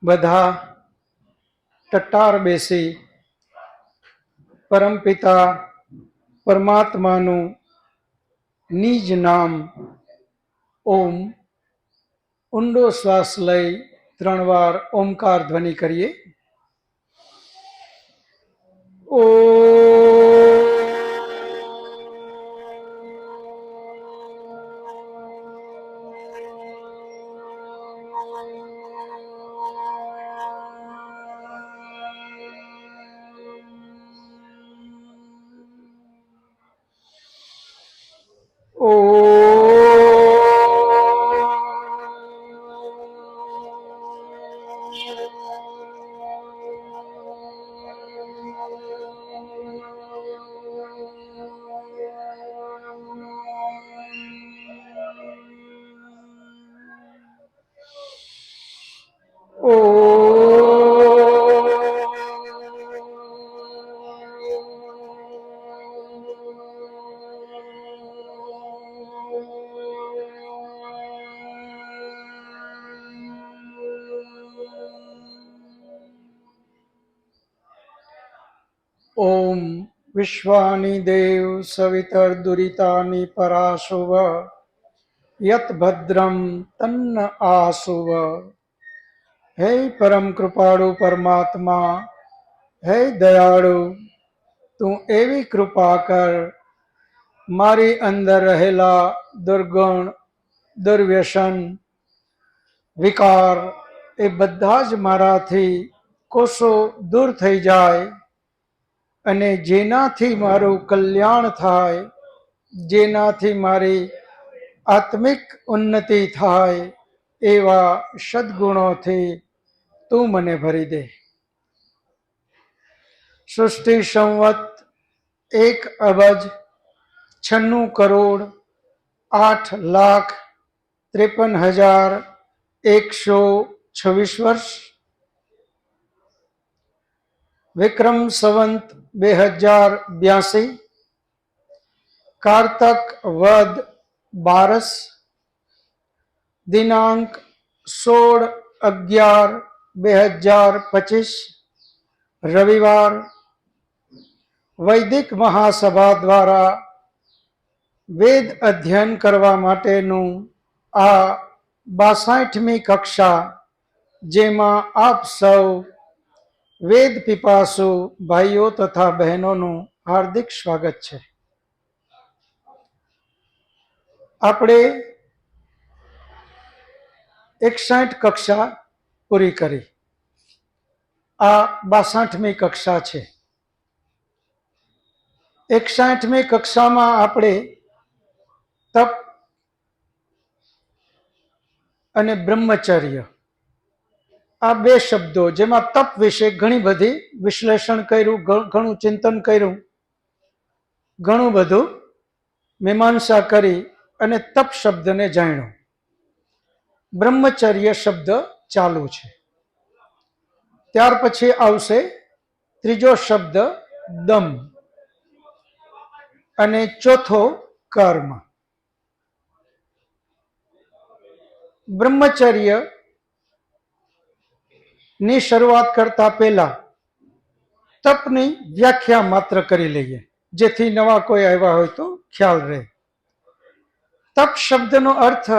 બધા ટટ્ટાર બેસી પરમપિતા પરમાત્માનું નિજ નામ ઓમ ઊંડો શ્વાસ લઈ 3 વાર ઓમકાર ધ્વનિ કરીએ. ઓ ઓમ વિશ્વાનિ દેવ સવિતર્દુરિતાનિ પરાશુવ યત ભદ્રમ તન્ન આસુવ. હે પરમ કૃપાળુ પરમાત્મા, હે દયાળુ, તું એવી કૃપા કર, મારી અંદર રહેલા દુર્ગુણ, દુર્વ્યસન, વિકાર એ બધા જ મારાથી કોસો દૂર થઈ જાય અને જેનાથી મારું કલ્યાણ થાય, જેનાથી મારી આત્મિક ઉન્નતિ થાય એવા સદ્ગુણોથી તું મને ભરી દે. સૃષ્ટિ સંવત 1,96,53,126 વર્ષ, વિક્રમ સંવત 2082, કારતક વદ 12, દિનાંક 16/11/2025, રવિવાર. વૈદિક મહાસભા દ્વારા વેદ અધ્યયન કરવા માટેનું આ 62મી કક્ષા, જેમાં આપ સૌ વેદ પીપાસુ ભાઈઓ તથા બહેનોનું હાર્દિક સ્વાગત છે. આપણે 61 કક્ષા પૂરી કરી. આ 62મી કક્ષા છે. 61મી કક્ષામાં આપણે તપ અને બ્રહ્મચર્ય આ 2 શબ્દો, જેમાં તપ વિશે ઘણી બધી વિશ્લેષણ કર્યું, ઘણું ચિંતન કર્યું, ઘણું બધું મીમાંસા કરી અને તપ શબ્દને જાણ્યો. બ્રહ્મચર્ય શબ્દ ચાલુ છે. ત્યાર પછી આવશે ત્રીજો શબ્દ દમ અને ચોથો કર્મ. બ્રહ્મચર્ય ની શરૂઆત કરતા પહેલા તપની વ્યાખ્યા માત્ર કરી લઈએ, જેથી નવા કોઈ આવ્યા હોય તો ખ્યાલ રહે. તપ શબ્દનો અર્થ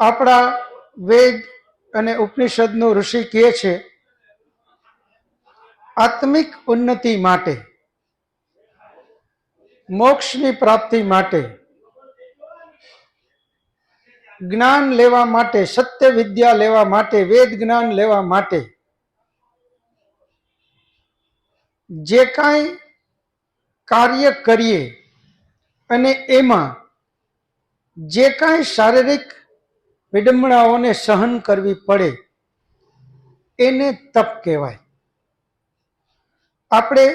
આપણા વેદ અને ઉપનિષદનો ઋષિ કહે છે, આત્મિક ઉન્નતિ માટે, મોક્ષની પ્રાપ્તિ માટે, જ્ઞાન લેવા માટે, સત્ય વિદ્યા લેવા માટે, વેદ જ્ઞાન લેવા માટે જે કાંઈ કાર્ય કરીએ અને એમાં જે કાંઈ શારીરિક વિડંબણાઓને સહન કરવી પડે એને તપ કહેવાય. આપણે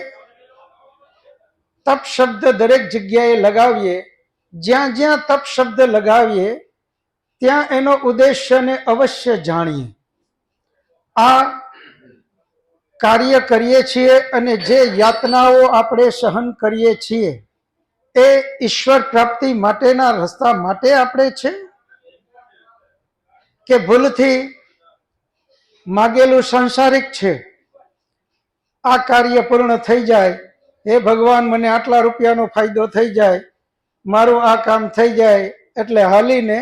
તપ શબ્દ દરેક જગ્યાએ લગાવીએ, જ્યાં જ્યાં તપ શબ્દ લગાવીએ ત્યાં એનો ઉદ્દેશ્યને અવશ્ય જાણીએ. આ કાર્ય કરીએ છીએ અને જે યાતનાઓ આપણે સહન કરીએ છીએ એ ઈશ્વર પ્રાપ્તિ માટેના રસ્તા માટે આપણે છે કે ભૂલથી માગેલું સાંસારિક છે, આ કાર્ય પૂર્ણ થઈ જાય, હે ભગવાન મને આટલા રૂપિયાનો ફાયદો થઈ જાય, મારું આ કામ થઈ જાય એટલે હાલીને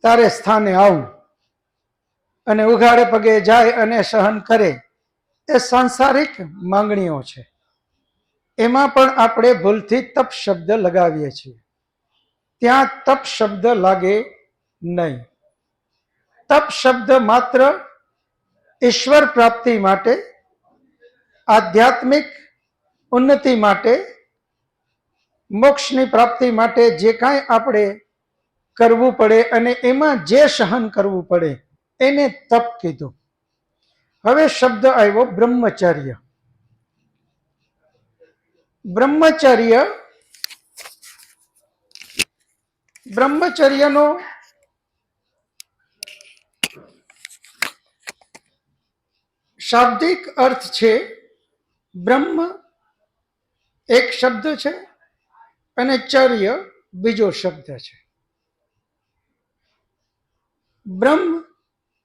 તારે સ્થાને આવું અને ઉઘાડે પગે જાય અને સહન કરે, એ સાંસારિક માંગણીઓ છે. એમાં પણ આપણે ભૂલથી તપ શબ્દ લગાવીએ છીએ. ત્યાં તપ શબ્દ લાગે નહીં. તપ શબ્દ માત્ર ઈશ્વર પ્રાપ્તિ માટે, આધ્યાત્મિક ઉન્નતિ માટે, મોક્ષની પ્રાપ્તિ માટે જે કાંઈ આપણે કરવું પડે અને એમાં જે સહન કરવું પડે એને તપ કીધું. હવે શબ્દ આવ્યો બ્રહ્મચર્ય. બ્રહ્મચર્યનો શાબ્દિક અર્થ છે બ્રહ્મ એક શબ્દ છે અને ચર્ય બીજો શબ્દ છે. બ્રહ્મ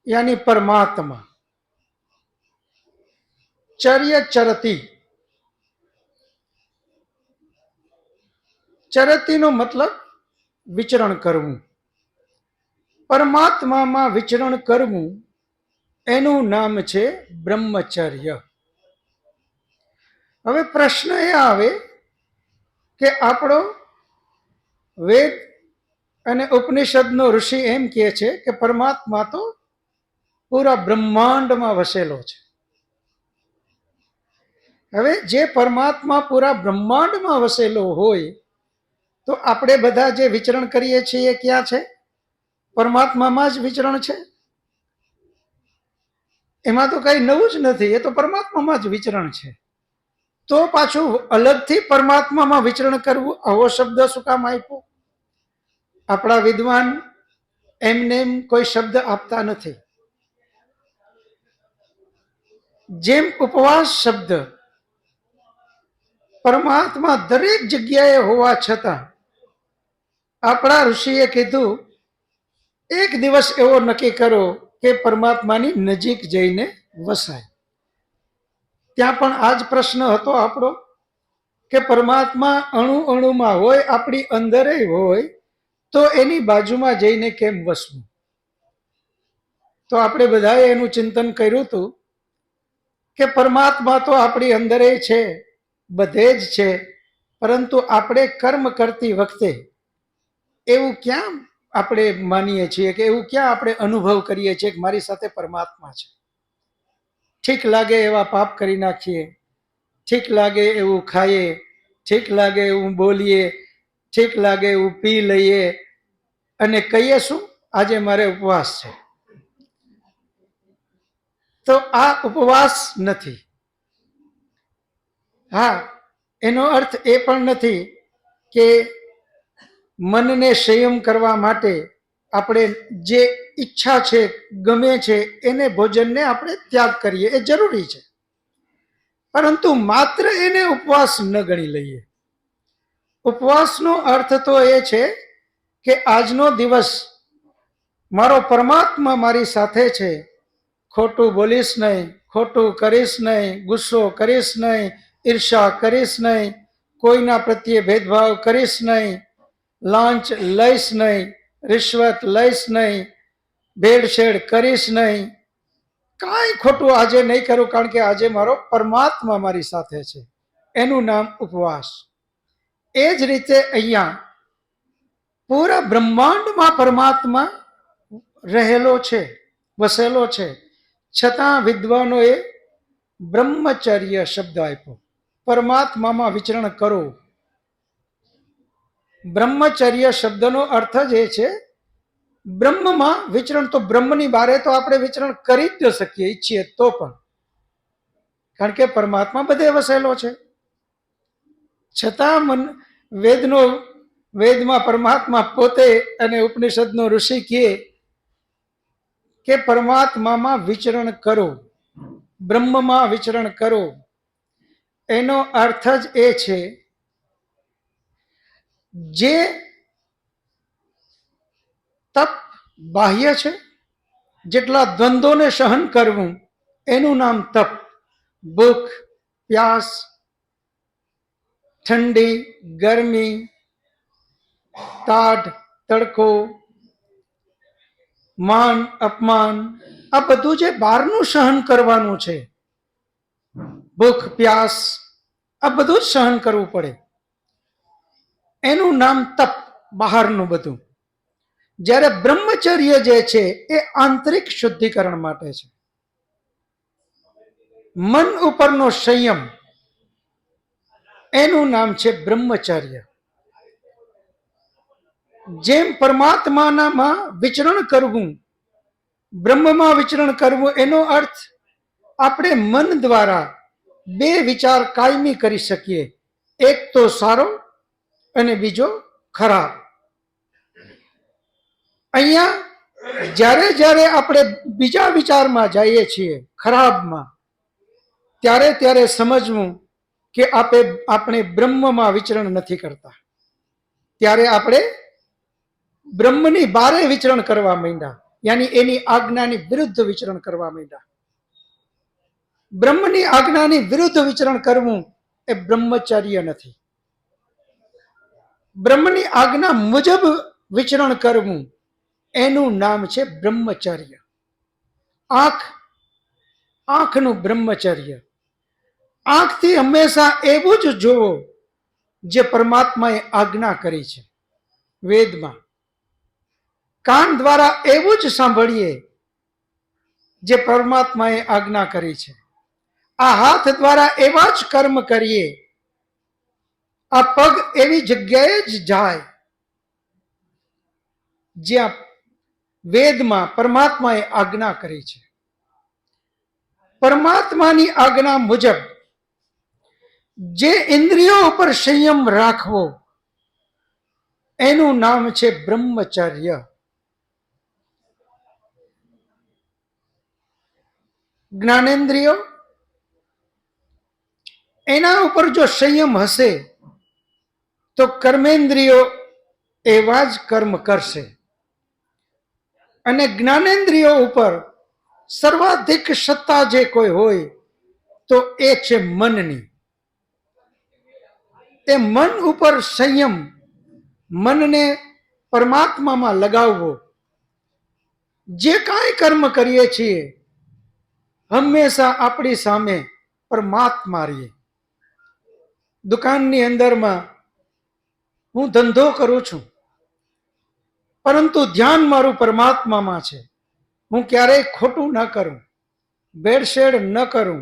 યાની પરમાત્મા, ચર્ય ચરતી. ચરતીનો મતલબ વિચરણ કરવું. પરમાત્મામાં વિચરણ કરવું એનું નામ છે બ્રહ્મચર્ય. હવે પ્રશ્ન એ આવે કે આપણો વેદ અને ઉપનિષદનો ઋષિ એમ કહે છે કે પરમાત્મા તો પૂરા બ્રહ્માંડમાં વસેલો છે. હવે જે પરમાત્મા પૂરા બ્રહ્માંડમાં વસેલો હોય તો આપણે બધા જે વિચરણ કરીએ છીએ ક્યાં છે? પરમાત્મામાં જ વિચરણ છે. એમાં તો કઈ નવું જ નથી, એ તો પરમાત્મામાં જ વિચરણ છે. તો પાછું અલગથી પરમાત્મામાં વિચરણ કરવું, આવો શબ્દ શું કામ આપ્યો? આપણા વિદ્વાન એમને કોઈ શબ્દ આપતા નથી. જેમ ઉપવાસ શબ્દ પરમાત્મા દરેક જગ્યાએ હોવા છતાં આપણા ઋષિએ કીધું એક દિવસ એવો નક્કી કરો કે પરમાત્માની નજીક જઈને વસાય. ત્યાં પણ આ જ પ્રશ્ન હતો આપણો કે પરમાત્મા અણુ અણુમાં હોય, આપણી અંદર હોય, તો એની બાજુમાં જઈને કેમ વસવું? તો આપણે બધાએ એનું ચિંતન કર્યું હતું કે પરમાત્મા તો આપણી અંદર છે, બધે જ છે, પરંતુ આપણે કર્મ કરતી વખતે એવું ક્યાં આપણે માનીએ છીએ કે એવું ક્યાં આપણે અનુભવ કરીએ છીએ કે મારી સાથે પરમાત્મા છે? ઠીક લાગે એવા પાપ કરી નાખીએ, ઠીક લાગે એવું ખાઈએ, ઠીક લાગે એવું બોલીએ, ઠીક લાગે એવું પી લઈએ અને કહીએ શું? આજે મારે ઉપવાસ છે. તો આ ઉપવાસ નથી. હા, એનો અર્થ એ પણ નથી કે મનને સંયમ કરવા માટે આપણે જે ઈચ્છા છે, ગમે છે, એને ભોજનને આપણે ત્યાગ કરીએ, એ જરૂરી છે, પરંતુ માત્ર એને ઉપવાસ ન ગણી લઈએ. ઉપવાસનો અર્થ તો એ છે કે આજનો દિવસ મારો પરમાત્મા મારી સાથે છે, ખોટું બોલીશ નહીં, ખોટું કરીશ નહીં, ગુસ્સો કરીશ નહીં, ઈર્ષા કરીશ નહીં, કોઈના પ્રત્યે ભેદભાવ કરીશ નહીં, લાંચ લઈશ નહીં, રિશ્વત લઈશ નહીં, ભેળસેળ કરીશ નહીં, કાંઈ ખોટું આજે નહીં કરું, કારણ કે આજે મારો પરમાત્મા મારી સાથે છે. એનું નામ ઉપવાસ. એ જ રીતે અહીંયા પૂરા બ્રહ્માંડમાં પરમાત્મા રહેલો છે, વસેલો છે, છતાં વિદ્વાનોએ બ્રહ્મચર્ય શબ્દ આપ્યો. પરમાત્મામાં વિચરણ કરો. બ્રહ્મચર્ય શબ્દનો અર્થ જ એ છે બ્રહ્મમાં વિચરણ. તો બ્રહ્મની બારે તો આપણે વિચરણ કરી જ ન શકીએ ઈચ્છીએ તો પણ, કારણ કે પરમાત્મા બધે વસેલો છે. છતાં વેદમાં પરમાત્મા પોતે અને ઉપનિષદનો ઋષિ કહે કે પરમાત્મામાં વિચરણ કરો, બ્રહ્મમાં વિચરણ કરો. એનો અર્થ જ એ છે જે તપ બાહ્ય છે જેટલા દ્વંદ્વોને સહન કરવું એનું નામ તપ. ભૂખ, પ્યાસ, ઠંડી, ગરમી, ટાઢ, તડકો, માન, અપમાન, આ બધું જે બહારનું સહન કરવાનું છે, ભૂખ, પ્યાસ, આ બધું જ સહન કરવું પડે, એનું નામ તપ, બહારનું બધું. જ્યારે બ્રહ્મચર્ય જે છે એ આંતરિક શુદ્ધિકરણ માટે છે. મન ઉપરનો સંયમ, એનું નામ છે બ્રહ્મચર્ય. જેમ પરમાત્માનામાં વિચરણ કરવું, બ્રહ્મમાં વિચરણ કરવું, એનો અર્થ આપણે મન દ્વારા બે વિચાર કાયમી કરી શકીએ, એક તો સારો અને બીજો ખરાબ. અહીંયા જ્યારે જ્યારે આપણે બીજા વિચારમાં જઈએ છીએ, ખરાબમાં, ત્યારે ત્યારે સમજવું કે આપણે બ્રહ્મમાં વિચરણ નથી કરતા. ત્યારે આપણે બ્રહ્મની બારે વિચરણ કરવા માંડ્યા, યાની એની આજ્ઞાની વિરુદ્ધ વિચરણ કરવા માંડ્યા. બ્રહ્મની આજ્ઞાની વિરુદ્ધ વિચરણ કરવું એ બ્રહ્મચર્ય નથી. બ્રહ્મની આજ્ઞા મુજબ વિચરણ કરવું એનું નામ છે બ્રહ્મચર્ય. આંખનું બ્રહ્મચર્ય. આંખથી હંમેશા એવું જ જોવો જે પરમાત્માએ આજ્ઞા કરી છે વેદમાં. કાન દ્વારા એવું જ સાંભળીએ જે પરમાત્માએ આજ્ઞા કરી છે. આ હાથ દ્વારા એવા જ કર્મ કરીએ, આ પગ એવી જગ્યાએ જ જાય જ્યાં વેદમાં પરમાત્માએ આજ્ઞા કરી છે. પરમાત્માની આજ્ઞા મુજબ જે ઇન્દ્રિયો ઉપર સંયમ રાખવો એનું નામ છે બ્રહ્મચર્ય. જ્ઞાનેન્દ્રિયો, એના ઉપર જો સંયમ હશે તો કર્મેન્દ્રિયો એવા જ કર્મ કરશે. અને જ્ઞાનેન્દ્રિયો ઉપર સર્વાધિક સત્તા જે કોઈ હોય તો એ છે મનની. તે મન ઉપર સંયમ, મનને પરમાત્મામાં લગાવવો. જે કાંઈ કર્મ કરીએ છીએ હંમેશા આપણી સામે પરમાત્મા રહીએ. દુકાનની અંદરમાં હું ધંધો કરું છું, પરંતુ ધ્યાન મારું પરમાત્મામાં છે. હું ક્યારેય ખોટું ન કરું, ભેળસેળ ન કરું,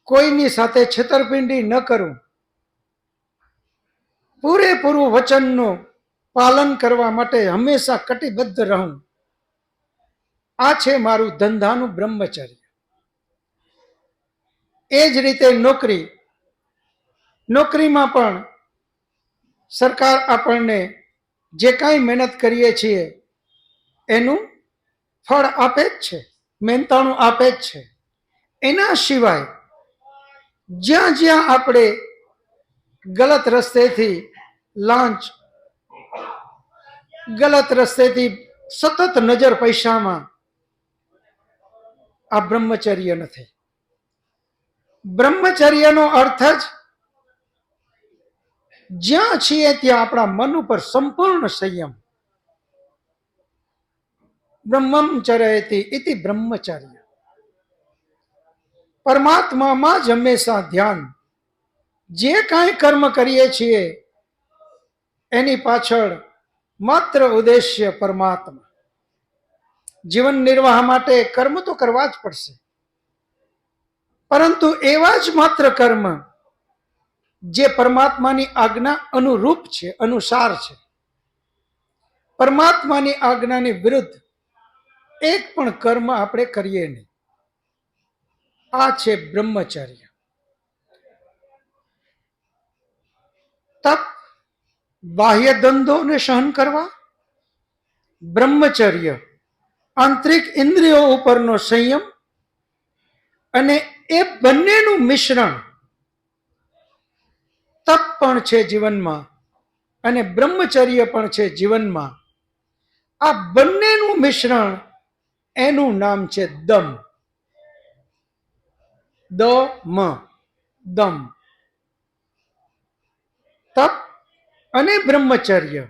કોઈની સાથે છેતરપિંડી ન કરું, પૂરેપૂરું વચનનું પાલન કરવા માટે હંમેશા કટિબદ્ધ રહું. આ છે મારું ધંધાનું બ્રહ્મચર્ય. એ જ રીતે નોકરીમાં પણ સરકાર આપણને જે કાંઈ મહેનત કરીએ છીએ એનું ફળ આપે જ છે, મહેનતાણું આપે જ છે. એના સિવાય જ્યાં જ્યાં આપણે ગલત રસ્તેથી લાંચ, ગલત રસ્તેથી સતત નજર પૈસામાં, આ બ્રહ્મચર્ય નથી. બ્રહ્મચર્યનો અર્થ જ જ્યાં છીએ ત્યાં આપણા મન ઉપર સંપૂર્ણ સંયમ. બ્રહ્મં ચરયતિ ઇતિ બ્રહ્મચર્ય. પરમાત્મામાં જ હંમેશા ધ્યાન. જે કાંઈ કર્મ કરીએ છીએ એની પાછળ માત્ર ઉદ્દેશ્ય પરમાત્મા. જીવન નિર્વાહ માટે કર્મ તો કરવા જ પડશે, પરંતુ એવા જ માત્ર કર્મ જે પરમાત્માની આજ્ઞા અનુરૂપ છે, અનુસાર છે. પરમાત્માની આજ્ઞાની વિરુદ્ધ એક પણ કર્મ આપણે કરીએ નહીં. આ છે બ્રહ્મચર્ય. તપ, બાહ્ય દ્વંદ્વોને સહન કરવા. બ્રહ્મચર્ય, આંતરિક ઇન્દ્રિયો ઉપરનો સંયમ. અને એ બંનેનું મિશ્રણ તપ પણ છે જીવનમાં અને બ્રહ્મચર્ય પણ છે જીવનમાં. આ બંનેનું મિશ્રણ એનું નામ છે દમ. દમ. દમ. તપ અને બ્રહ્મચર્ય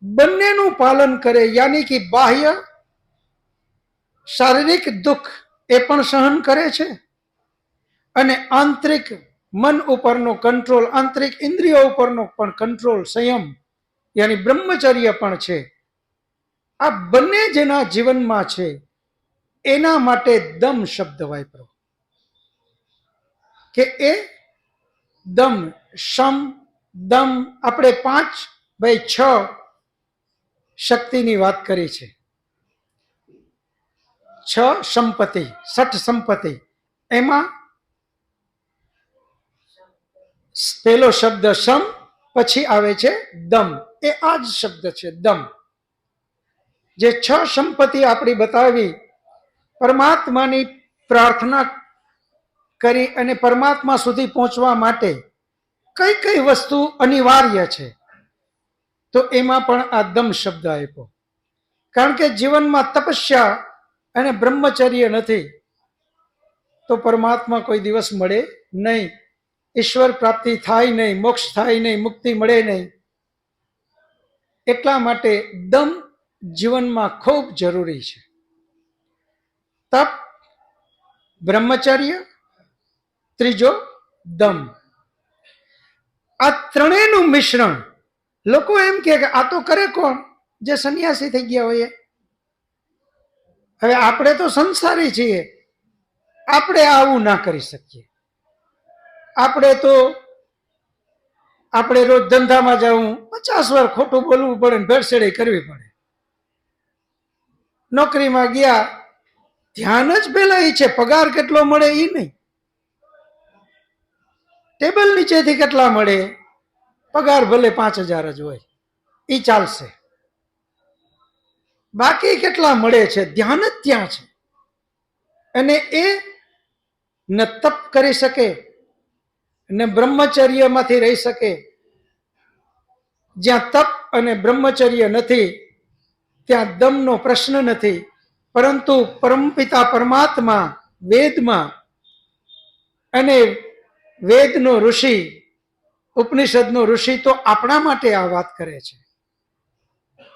બંનેનું પાલન કરે, યાની કે બાહ્ય શારીરિક દુઃખ એ પણ સહન કરે છે અને આંતરિક મન ઉપરનો કંટ્રોલ, આંતરિક ઇન્દ્રિયો ઉપરનો પણ કંટ્રોલ, સંયમ યાની બ્રહ્મચર્ય પણ છે. આ બંને જેના જીવનમાં છે એના માટે દમ શબ્દ વાપરો કે એ દમ. શમ, દમ, આપણે 5/6 શક્તિની વાત કરી છે. 6 સંપત્તિ, 6 સંપત્તિ, એમાં પેલો શબ્દ શમ, પછી આવે છે દમ. એ આ જ શબ્દ છે દમ. જે 6 સંપત્તિ આપણી બતાવી, પરમાત્માની પ્રાર્થના કરી અને પરમાત્મા સુધી પહોંચવા માટે કઈ કઈ વસ્તુ અનિવાર્ય છે, તો એમાં પણ આ દમ શબ્દ આપ્યો. કારણ કે જીવનમાં તપસ્યા અને બ્રહ્મચર્ય નથી તો પરમાત્મા કોઈ દિવસ મળે નહીં, ઈશ્વર પ્રાપ્તિ થાય નહીં, મોક્ષ થાય નહીં, મુક્તિ મળે નહીં. એટલા માટે દમ જીવનમાં ખૂબ જરૂરી છે. તપ, બ્રહ્મચર્ય, ત્રીજો દમ. આ ત્રણેયનું મિશ્રણ. લોકો એમ કે આ તો કરે કોણ? જે સંન્યાસી થઈ ગયા હોય. હવે આપણે તો સંસારી છીએ, આપણે આવું ના કરી શકીએ. આપણે રોજ ધંધામાં જવું, 50 વાર ખોટું બોલવું પડે, ભેળસેળી કરવી પડે. નોકરીમાં ગયા, ધ્યાન જ પેલા એ છે પગાર કેટલો મળે એ નહીં, ટેબલ નીચેથી કેટલા મળે, પગાર ભલે 5,000 જ હોય એ ચાલશે, બાકી કેટલા મળે છે ધ્યાન જ ત્યાં છે. અને એ ન તપ કરી શકે ને બ્રહ્મચર્યમાંથી રહી શકે. જ્યાં તપ અને બ્રહ્મચર્ય નથી ત્યાં દમનો પ્રશ્ન નથી. પરંતુ પરમપિતા પરમાત્મા વેદમાં અને વેદનો ઋષિ, ઉપનિષદનો ઋષિ તો આપણા માટે આ વાત કરે છે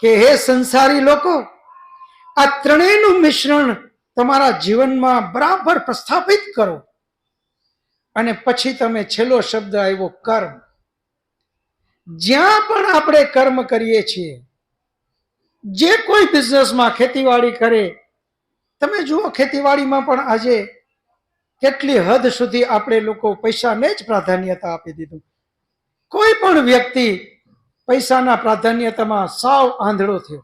કે હે સંસારી લોકો, આ ત્રણેયનું મિશ્રણ તમારા જીવનમાં બરાબર પ્રસ્થાપિત કરો. અને પછી તમે છેલ્લો શબ્દ આવ્યો કર્મ. જ્યાં પણ આપણે કર્મ કરીએ છીએ, જે કોઈ બિઝનેસમાં, ખેતીવાડી કરે, તમે જુઓ ખેતીવાડીમાં પણ આજે કેટલી હદ સુધી આપણે લોકો પૈસાને જ પ્રાધાન્યતા આપી દીધું. કોઈ પણ વ્યક્તિ પૈસાના પ્રાધાન્યતામાં સાવ આંધળો થયો.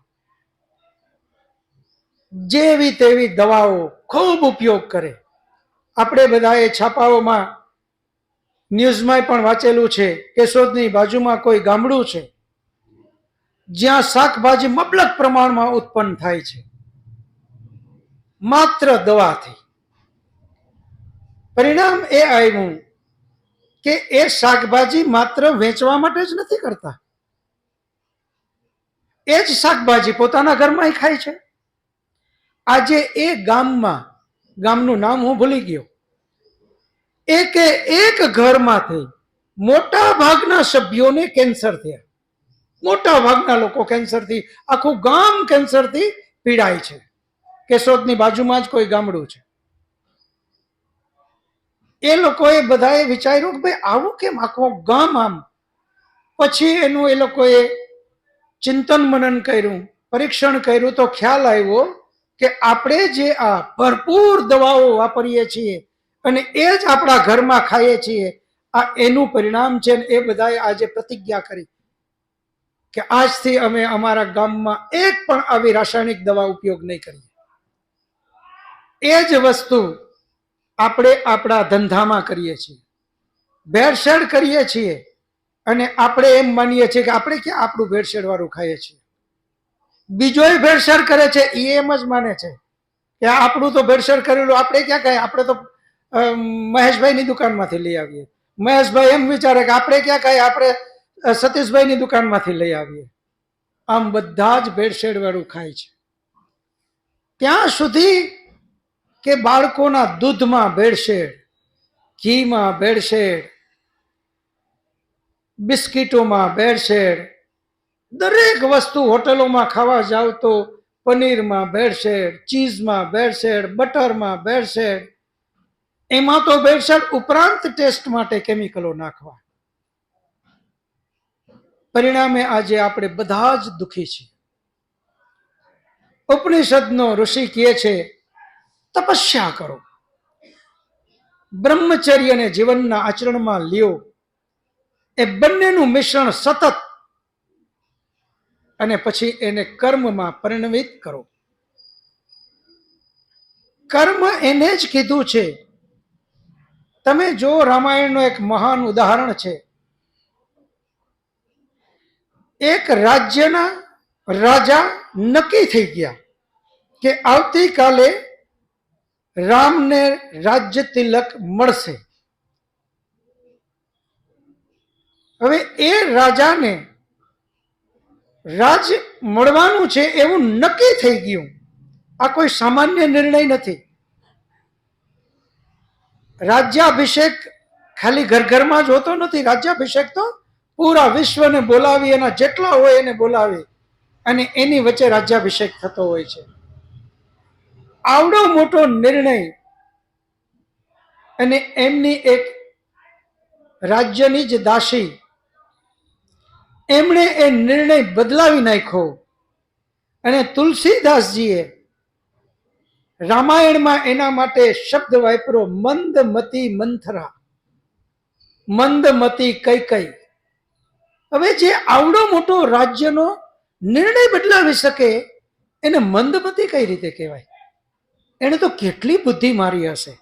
જેવી તેવી દવાઓ ખૂબ ઉપયોગ કરે. આપણે બધાએ છાપાઓમાં, ન્યૂઝમાં પણ વાંચેલું છે, કેશોદની બાજુમાં કોઈ ગામડું છે જ્યાં શાકભાજી મબલક પ્રમાણમાં ઉત્પન્ન થાય છે માત્ર દવાથી. પરિણામ એ આવ્યું કે એ શાકભાજી માત્ર વેચવા માટે જ નથી કરતા, એ જ શાકભાજી પોતાના ઘરમાં ખાય છે. આજે એ ગામમાં, ગામનું નામ હું ભૂલી ગયો, એક ઘરમાંથી મોટા ભાગના સભ્યોને કેન્સર થયા. મોટા ભાગના લોકો કેન્સરથી, આખું ગામ કેન્સરથી પીડાય છે. કેશોદની બાજુમાં જ કોઈ ગામડું છે. એ લોકોએ બધાએ વિચાર્યું કે ભાઈ આવું કેમ આખું ગામ આમ. પછી એનું એ લોકોએ ચિંતન મનન કર્યું, પરીક્ષણ કર્યું, તો ખ્યાલ આવ્યો કે આપણે જે આ ભરપૂર દવાઓ વાપરીએ છીએ અને એ જ આપણા ઘરમાં ખાઈએ છીએ, આ એનું પરિણામ છે. એ બધાએ આજે પ્રતિજ્ઞા કરી કે આજથી અમે અમારા ગામમાં એક પણ આવી રાસાયણિક દવા ઉપયોગ નહીં કરીએ. એ જ વસ્તુ આપણે આપણા ધંધામાં કરીએ છીએ, ભેળસેળ કરીએ છીએ અને આપણે એમ માનીએ છીએ કે આપણે ક્યાં આપણું ભેળસેળ વાળું ખાઈએ છીએ. બીજોય ભેળસેળ કરે છે, એ એમ જ માને છે કે આપણું તો ભેળસેળ કરેલું આપણે ક્યાં ખાઈએ, આપણે તો મહેશભાઈની દુકાનમાંથી લઈ આવીએ. મહેશભાઈ એમ વિચારે કે આપણે ક્યાં ખાઈએ, આપણે સતીશભાઈની દુકાનમાંથી લઈ આવીએ. આમ બધા જ ભેળસેળ વાળું ખાય છે. ત્યાં સુધી કે બાળકોના દૂધમાં ભેળસેળ, ઘીમાં ભેળસેળ, બિસ્કીટોમાં ભેળસેળ, દરેક વસ્તુ હોટલોમાં ખાવા જાવ તો પનીરમાં ભેળસેળ, ચીઝમાં ભેળસેળ, બટરમાં ભેળસેળ, એમાં તો ભેળસેળ ઉપરાંત ટેસ્ટ માટે કેમિકલો નાખવા. પરિણામે આજે આપણે બધા જ દુઃખી છીએ. ઉપનિષદનો ઋષિ કહે છે તપસ્યા કરો, બ્રહ્મચર્યને જીવનના આચરણમાં લ્યો, એ બંનેનું મિશ્રણ સતત, અને પછી એને કર્મમાં પરિણમિત કરો. કર્મ એને જ કીધું છે. તમે જો રામાયણનું એક મહાન ઉદાહરણ છે. એક રાજ્યના રાજા નક્કી થઈ ગયા કે આવતીકાલે રામને રાજ્ય તિલક મળશે. હવે એ રાજાને રાજ મળવાનું છે એવું નક્કી થઈ ગયું. આ કોઈ સામાન્ય નિર્ણય નથી. રાજ્યાભિષેક ખાલી ઘર ઘરમાં જ હોતો નથી. રાજ્યાભિષેક તો પૂરા વિશ્વને બોલાવી, એના જેટલા હોય એને બોલાવી અને એની વચ્ચે રાજ્યાભિષેક થતો હોય છે. આવડો મોટો નિર્ણય, અને એમની એક રાજ્યની જ દાસી, એમણે એ નિર્ણય બદલાવી નાખ્યો. અને તુલસીદાસજીએ રામાયણમાં એના માટે શબ્દ વાપર્યો મંદમતી મંથરા, મંદમતી કૈકેયી. હવે જે આવડો મોટો રાજ્યનો નિર્ણય બદલાવી શકે એને મંદમતી કઈ રીતે કહેવાય? એને તો કેટલી બુદ્ધિ મારી હશે.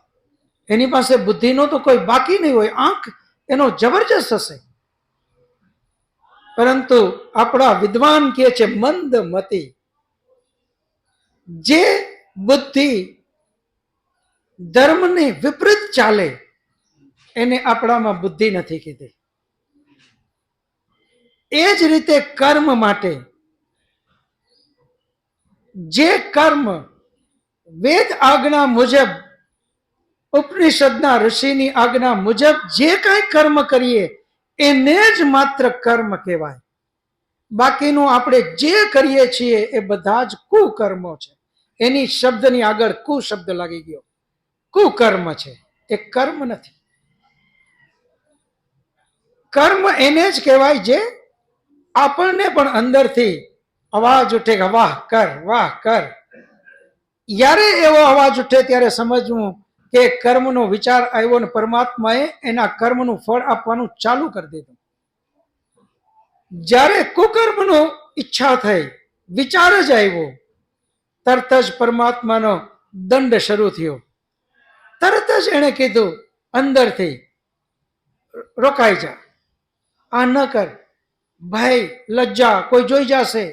એની પાસે બુદ્ધિનો તો કોઈ બાકી નહીં હોય. આંખ એનો જબરજસ્ત હશે. પરંતુ આપણા વિદ્વાન કહે છે મંદમતી. જે બુદ્ધિ ધર્મને વિપરીત ચાલે એને આપણામાં બુદ્ધિ નથી કીધી. એ જ રીતે કર્મ માટે, જે કર્મ વેદ આજ્ઞા મુજબ, ઉપનિષદના ઋષિની આજ્ઞા મુજબ જે કાંઈ કર્મ કરીએ એને જ માત્ર કર્મ કહેવાય. બાકીનું આપણે જે કરીએ છીએ એ બધા જ કુકર્મો છે. એની શબ્દની આગળ કુ શબ્દ લાગી ગયો. કુકર્મ છે, એ કર્મ નથી. કર્મ એને જ કહેવાય જે આપણને પણ અંદરથી અવાજ ઉઠે કે વાહ કર, વાહ કર. જ્યારે એવો અવાજ ઉઠે ત્યારે સમજવું કે કર્મનો વિચાર આવ્યો ને પરમાત્માએ એના કર્મનું ફળ આપવાનું ચાલુ કરી દીધું. જ્યારે કુકર્મનો ઈચ્છા થઈ, વિચાર જ આવ્યો, તરત જ પરમાત્માનો દંડ શરૂ થયો. તરત જ એણે કીધું અંદરથી રોકાઈ જા, આ ન કર, ભાઈ લજ્જા, કોઈ જોઈ જશે.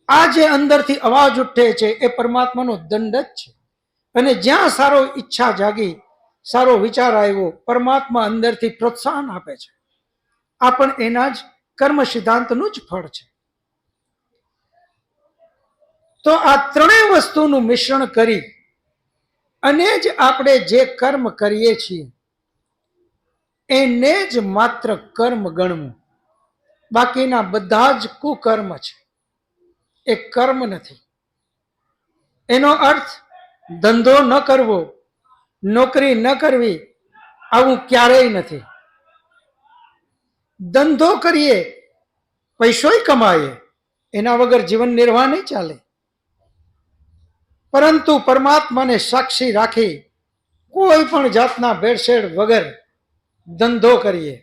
આ જે અંદરથી અવાજ ઉઠે છે એ પરમાત્માનો દંડ જ છે. અને જ્યાં સારો ઈચ્છા જાગી, સારો વિચાર આવ્યો, પરમાત્મા અંદરથી પ્રોત્સાહન આપે છે. આ પણ એના જ કર્મ સિદ્ધાંતનું જ ફળ છે. તો આ ત્રણેય વસ્તુનું મિશ્રણ કરી અને જ આપણે જે કર્મ કરીએ છીએ એને જ માત્ર કર્મ ગણવું. બાકીના બધા જ કુકર્મ છે, એ કર્મ નથી. એનો અર્થ ધંધો ન કરવો, નોકરી ન કરવી, આવું ક્યારેય નથી. ધંધો કરીએ, પૈસોય કમાઈએ, એના વગર જીવન નિર્વાહ નહીં ચાલે. પરંતુ પરમાત્માને સાક્ષી રાખી કોઈ પણ જાતના ભેળસેળ વગર ધંધો કરીએ.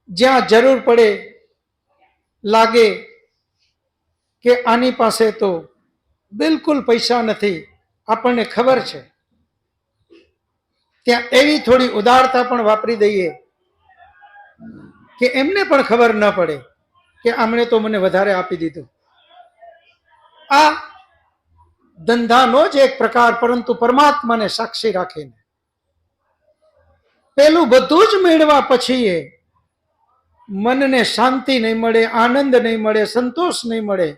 જ્યાં જરૂર પડે, લાગે કે આની પાસે તો બિલકુલ પૈસા નથી, આપણને ખબર છે, ત્યાં એવી થોડી ઉદારતા પણ વાપરી દઈએ કે એમને પણ ખબર ન પડે કે આમણે તો મને વધારે આપી દીધું. આ ધંધાનો જ એક પ્રકાર, પરંતુ પરમાત્માને સાક્ષી રાખીને. પેલું બધું જ મેળવા પછી મનને શાંતિ નહીં મળે, આનંદ નહીં મળે, સંતોષ નહીં મળે.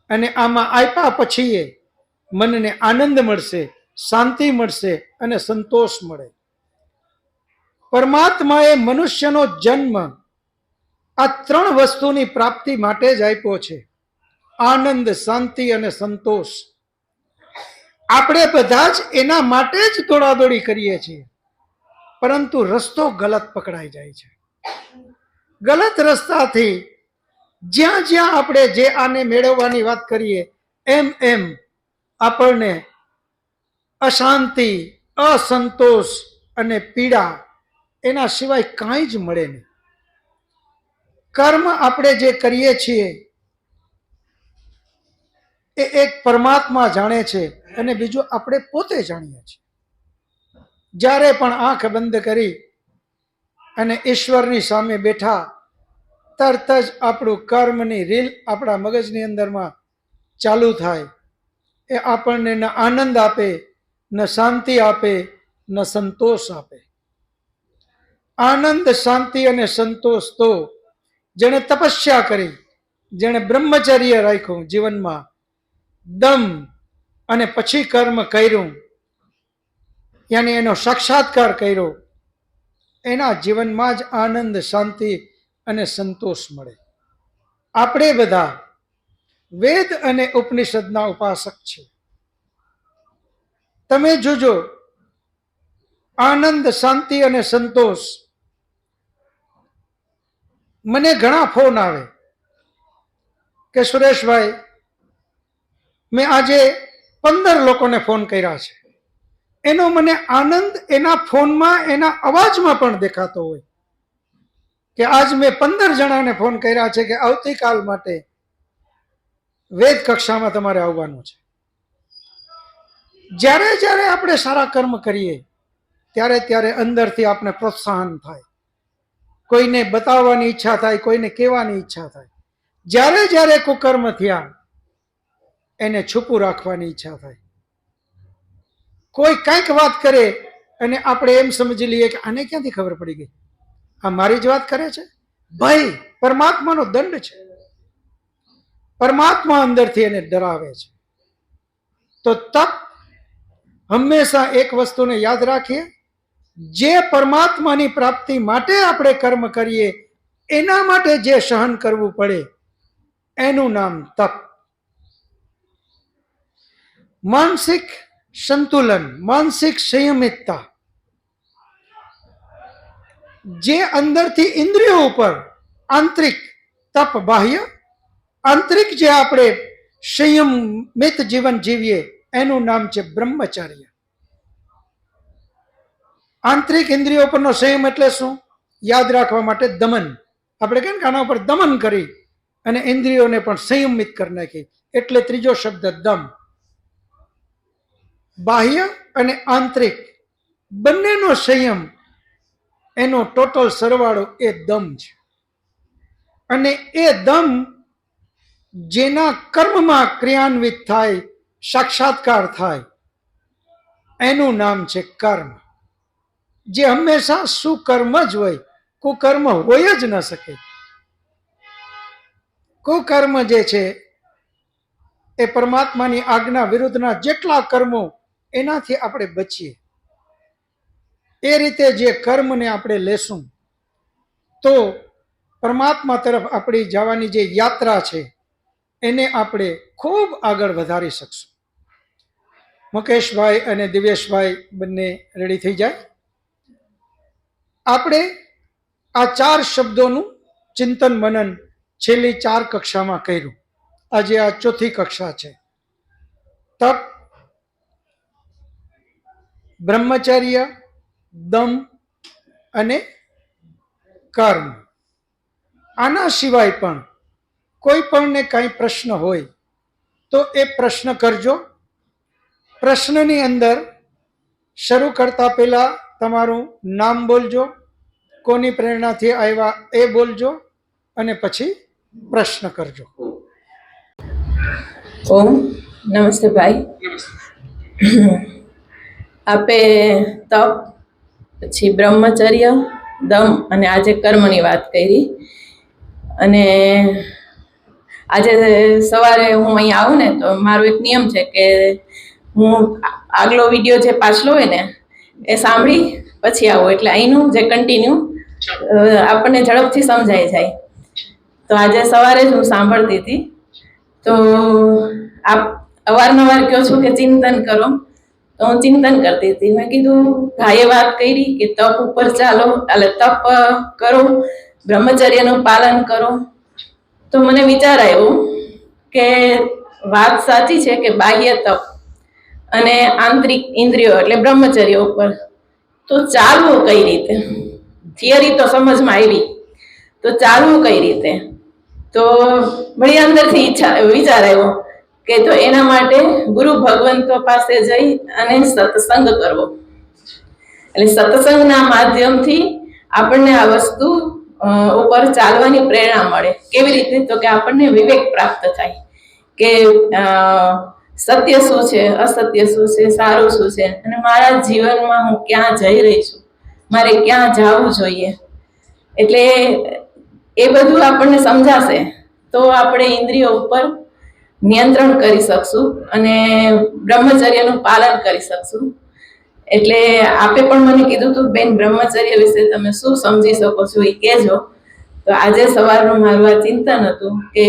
અને આમાં આપ્યા પછી મનને આનંદ મળશે, શાંતિ મળશે અને સંતોષ મળે. પરમાત્માએ મનુષ્યનો જન્મ આ ત્રણ વસ્તુની પ્રાપ્તિ માટે જ આપ્યો છે: આનંદ, શાંતિ અને સંતોષ. આપણે બધા જ એના માટે જ દોડાદોડી કરીએ છીએ, પરંતુ રસ્તો ગલત પકડાઈ જાય છે. ગલત રસ્તાથી જ્યાં જ્યાં આપણે જે આને મેળવવાની વાત કરીએ એમ એમ આપણને અશાંતિ, અસંતોષ અને પીડા એના સિવાય કાંઈ જ મળે નહીં. કર્મ આપણે જે કરીએ છીએ એ એક પરમાત્મા જાણે છે અને બીજું આપણે પોતે જાણીએ છીએ. જ્યારે પણ આંખ બંધ કરી અને ઈશ્વરની સામે બેઠા, તરત જ આપણું કર્મની રીલ આપણા મગજની અંદરમાં ચાલુ થાય. એ આપણને ન આનંદ આપે, ન શાંતિ આપે, ન સંતોષ આપે. આનંદ, શાંતિ અને સંતોષ તો જેણે તપસ્યા કરી, જેણે બ્રહ્મચર્ય રાખ્યું જીવનમાં, દમ અને પછી કર્મ કર્યું, યાની એનો સાક્ષાત્કાર કર્યો, એના જીવનમાં જ આનંદ, શાંતિ અને સંતોષ મળે. આપણે બધા વેદ અને ઉપનિષદના ઉપાસક છે. તમે જોજો, આનંદ, શાંતિ અને સંતોષ. મને ઘણા ફોન આવે કે સુરેશભાઈ, મેં આજે 15 લોકોને ફોન કર્યા છે. એનો મને આનંદ એના ફોનમાં, એના અવાજમાં પણ દેખાતો હોય કે આજ મેં 15 જણાને ફોન કર્યા છે કે આવતીકાલ માટે વેદ કક્ષામાં તમારે આવવાનું છે. જ્યારે જ્યારે આપણે સારા કર્મ કરીએ ત્યારે ત્યારે અંદરથી આપણે પ્રોત્સાહન થાય, કોઈને બતાવવાની ઈચ્છા થાય, કોઈને કહેવાની ઈચ્છા થાય. જ્યારે જ્યારે કુકર્મ થયા એને છુપું રાખવાની ઈચ્છા થાય. કોઈ કંઈક વાત કરે અને આપણે એમ સમજી લઈએ કે આને ક્યાંથી ખબર પડી ગઈ, આ મારી જ વાત કરે છે. ભાઈ, પરમાત્માનો દંડ છે. પરમાત્મા અંદરથી એને ડરાવે છે. તો તપ હંમેશા એક વસ્તુને યાદ રાખીએ, જે પરમાત્માની પ્રાપ્તિ માટે આપણે કર્મ કરીએ એના માટે જે સહન કરવું પડે એનું નામ તપ. માનસિક સંતુલન, માનસિક સંયમિતતા, જે અંદરથી ઇન્દ્રિયો ઉપર આંતરિક તપ, બાહ્ય આંતરિક જે આપણે સંયમિત જીવન જીવીએ એનું નામ છે બ્રહ્મચર્ય. આંતરિક ઇન્દ્રિયો પરનો સંયમ એટલે શું? યાદ રાખવા માટે દમન. આપણે કેમ કે આના ઉપર દમન કરી અને ઇન્દ્રિયોને પણ સંયમિત કરી નાખી, એટલે ત્રીજો શબ્દ દમ. બાહ્ય અને આંતરિક બંનેનો સંયમ, એનો ટોટલ સરવાળો એ દમ છે. અને એ દમ જેના કર્મમાં ક્રિયાન્વિત થાય, સાક્ષાત્કાર થાય, એનું નામ છે કર્મ. જે હંમેશા સુકર્મ જ હોય, કુકર્મ હોય જ ન શકે. કુકર્મ જે છે એ પરમાત્માની આજ્ઞા વિરુદ્ધના જેટલા કર્મો, એનાથી આપણે બચીએ. એ રીતે જે કર્મને આપણે લેશું તો પરમાત્મા તરફ આપણી જવાની જે યાત્રા છે એને આપણે ખૂબ આગળ વધારી શકશું. મુકેશભાઈ અને દિવેશભાઈ બંને રેડી થઈ જાય. આપણે આ 4 શબ્દોનું ચિંતન મનન છેલ્લી 4 કક્ષામાં કર્યું. આજે આ 4થી કક્ષા છે. તપ, બ્રહ્મચર્ય, દમ અને કર્મ. આના સિવાય પણ કોઈ પણને કાંઈ પ્રશ્ન હોય તો એ પ્રશ્ન કરજો. પ્રશ્નની અંદર શરૂ કરતા પહેલા તમારું નામ બોલજો, કોની પ્રેરણાથી આવ્યા એ બોલજો અને પછી પ્રશ્ન કરજો. ઓમ નમસ્તે ભાઈ. આપે તપ, પછી બ્રહ્મચર્ય, દમ અને આજે કર્મની વાત કરી. અને આજે સવારે હું અહીંયા આવું ને તો મારો એક નિયમ છે કે હું આગલો વિડીયો જે પાછલો હોય ને એ સાંભળી પછી આવું, એટલે અહીંનું જે કન્ટિન્યુ આપણને ઝડપથી સમજાઈ જાય. તો આજે સવારે જ હું સાંભળતી હતી. તો આપ અવારનવાર કહો છો કે ચિંતન કરો, તો હું ચિંતન કરતી હતી. મેં કીધું ભાઈએ વાત કરી કે તપ ઉપર ચાલો, એટલે તપ કરો, બ્રહ્મચર્યનું પાલન કરો. તો મને વિચાર આવ્યો કે વાત સાચી છે કે બાહ્ય તપ અને આંતરિક ઇન્દ્રિયો એટલે બ્રહ્મચર્ય ઉપર તો ચાલવું કઈ રીતે? થિયરી તો સમજમાં આવી, તો ચાલવું કઈ રીતે? તો વળી અંદરથી વિચાર આવ્યો કે તો એના માટે ગુરુ ભગવંતો પાસે જઈ અને સત્સંગ કરવો. એટલે સત્સંગના માધ્યમથી આપણને આ વસ્તુ ઉપર ચાલવાની પ્રેરણા મળે. કેવી રીતે? તો કે આપણને વિવેક પ્રાપ્ત થાય કે સત્ય શું છે, અસત્ય શું છે, સારું શું છે, અને મારા જીવનમાં હું ક્યાં જઈ રહી છું, મારે ક્યાં જવું જોઈએ. એટલે એ બધું આપણને સમજાશે તો આપણે ઇન્દ્રિયો ઉપર નિયંત્રણ કરી શકશું અને બ્રહ્મચર્યનું પાલન કરી શકશું. એટલે આપે પણ મને કીધું હતું બેન બ્રહ્મચર્ય વિશે તમે શું સમજી શકો છો એ કહેજો. તો આજે સવારનું મારું આ ચિંતન હતું કે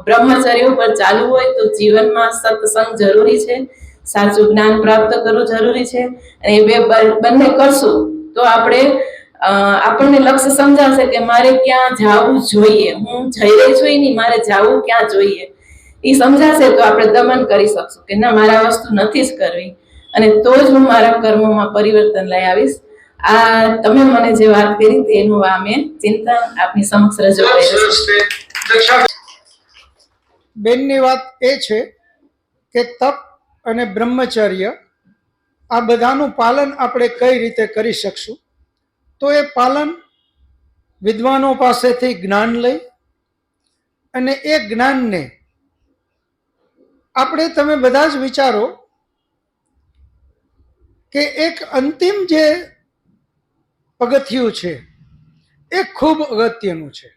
બ્રહ્મચર્ય ઉપર ચાલવું હોય તો જીવનમાં સત્સંગ જરૂરી છે, સાચું જ્ઞાન પ્રાપ્ત કરવું જરૂરી છે. અને એ બંને કરશું તો આપણને લક્ષ્ય સમજાશે કે મારે ક્યાં જવું જોઈએ, હું જઈ રહી છું નહીં, મારે જવું ક્યાં જોઈએ એ સમજાશે. તો આપણે દમન કરી શકશું કે ના, મારે આ વસ્તુ નથી જ કરવી, અને તો જ હું મારા કર્મોમાં પરિવર્તન લઈ આવીશ. આ તમે મને જે વાત કરી તેનું આ મેં ચિંતન આપની સમક્ષ રજૂ કર્યું. બેનની વાત એ છે કે તપ અને બ્રહ્મચર્ય આ બધાનું પાલન આપણે કઈ રીતે કરી શકશું? તો એ પાલન વિદ્વાનો પાસેથી જ્ઞાન લઈ અને એ જ્ઞાનને આપણે, તમે બધા જ વિચારો કે એક અંતિમ જે પગથિયું છે એ ખૂબ અગત્યનું છે.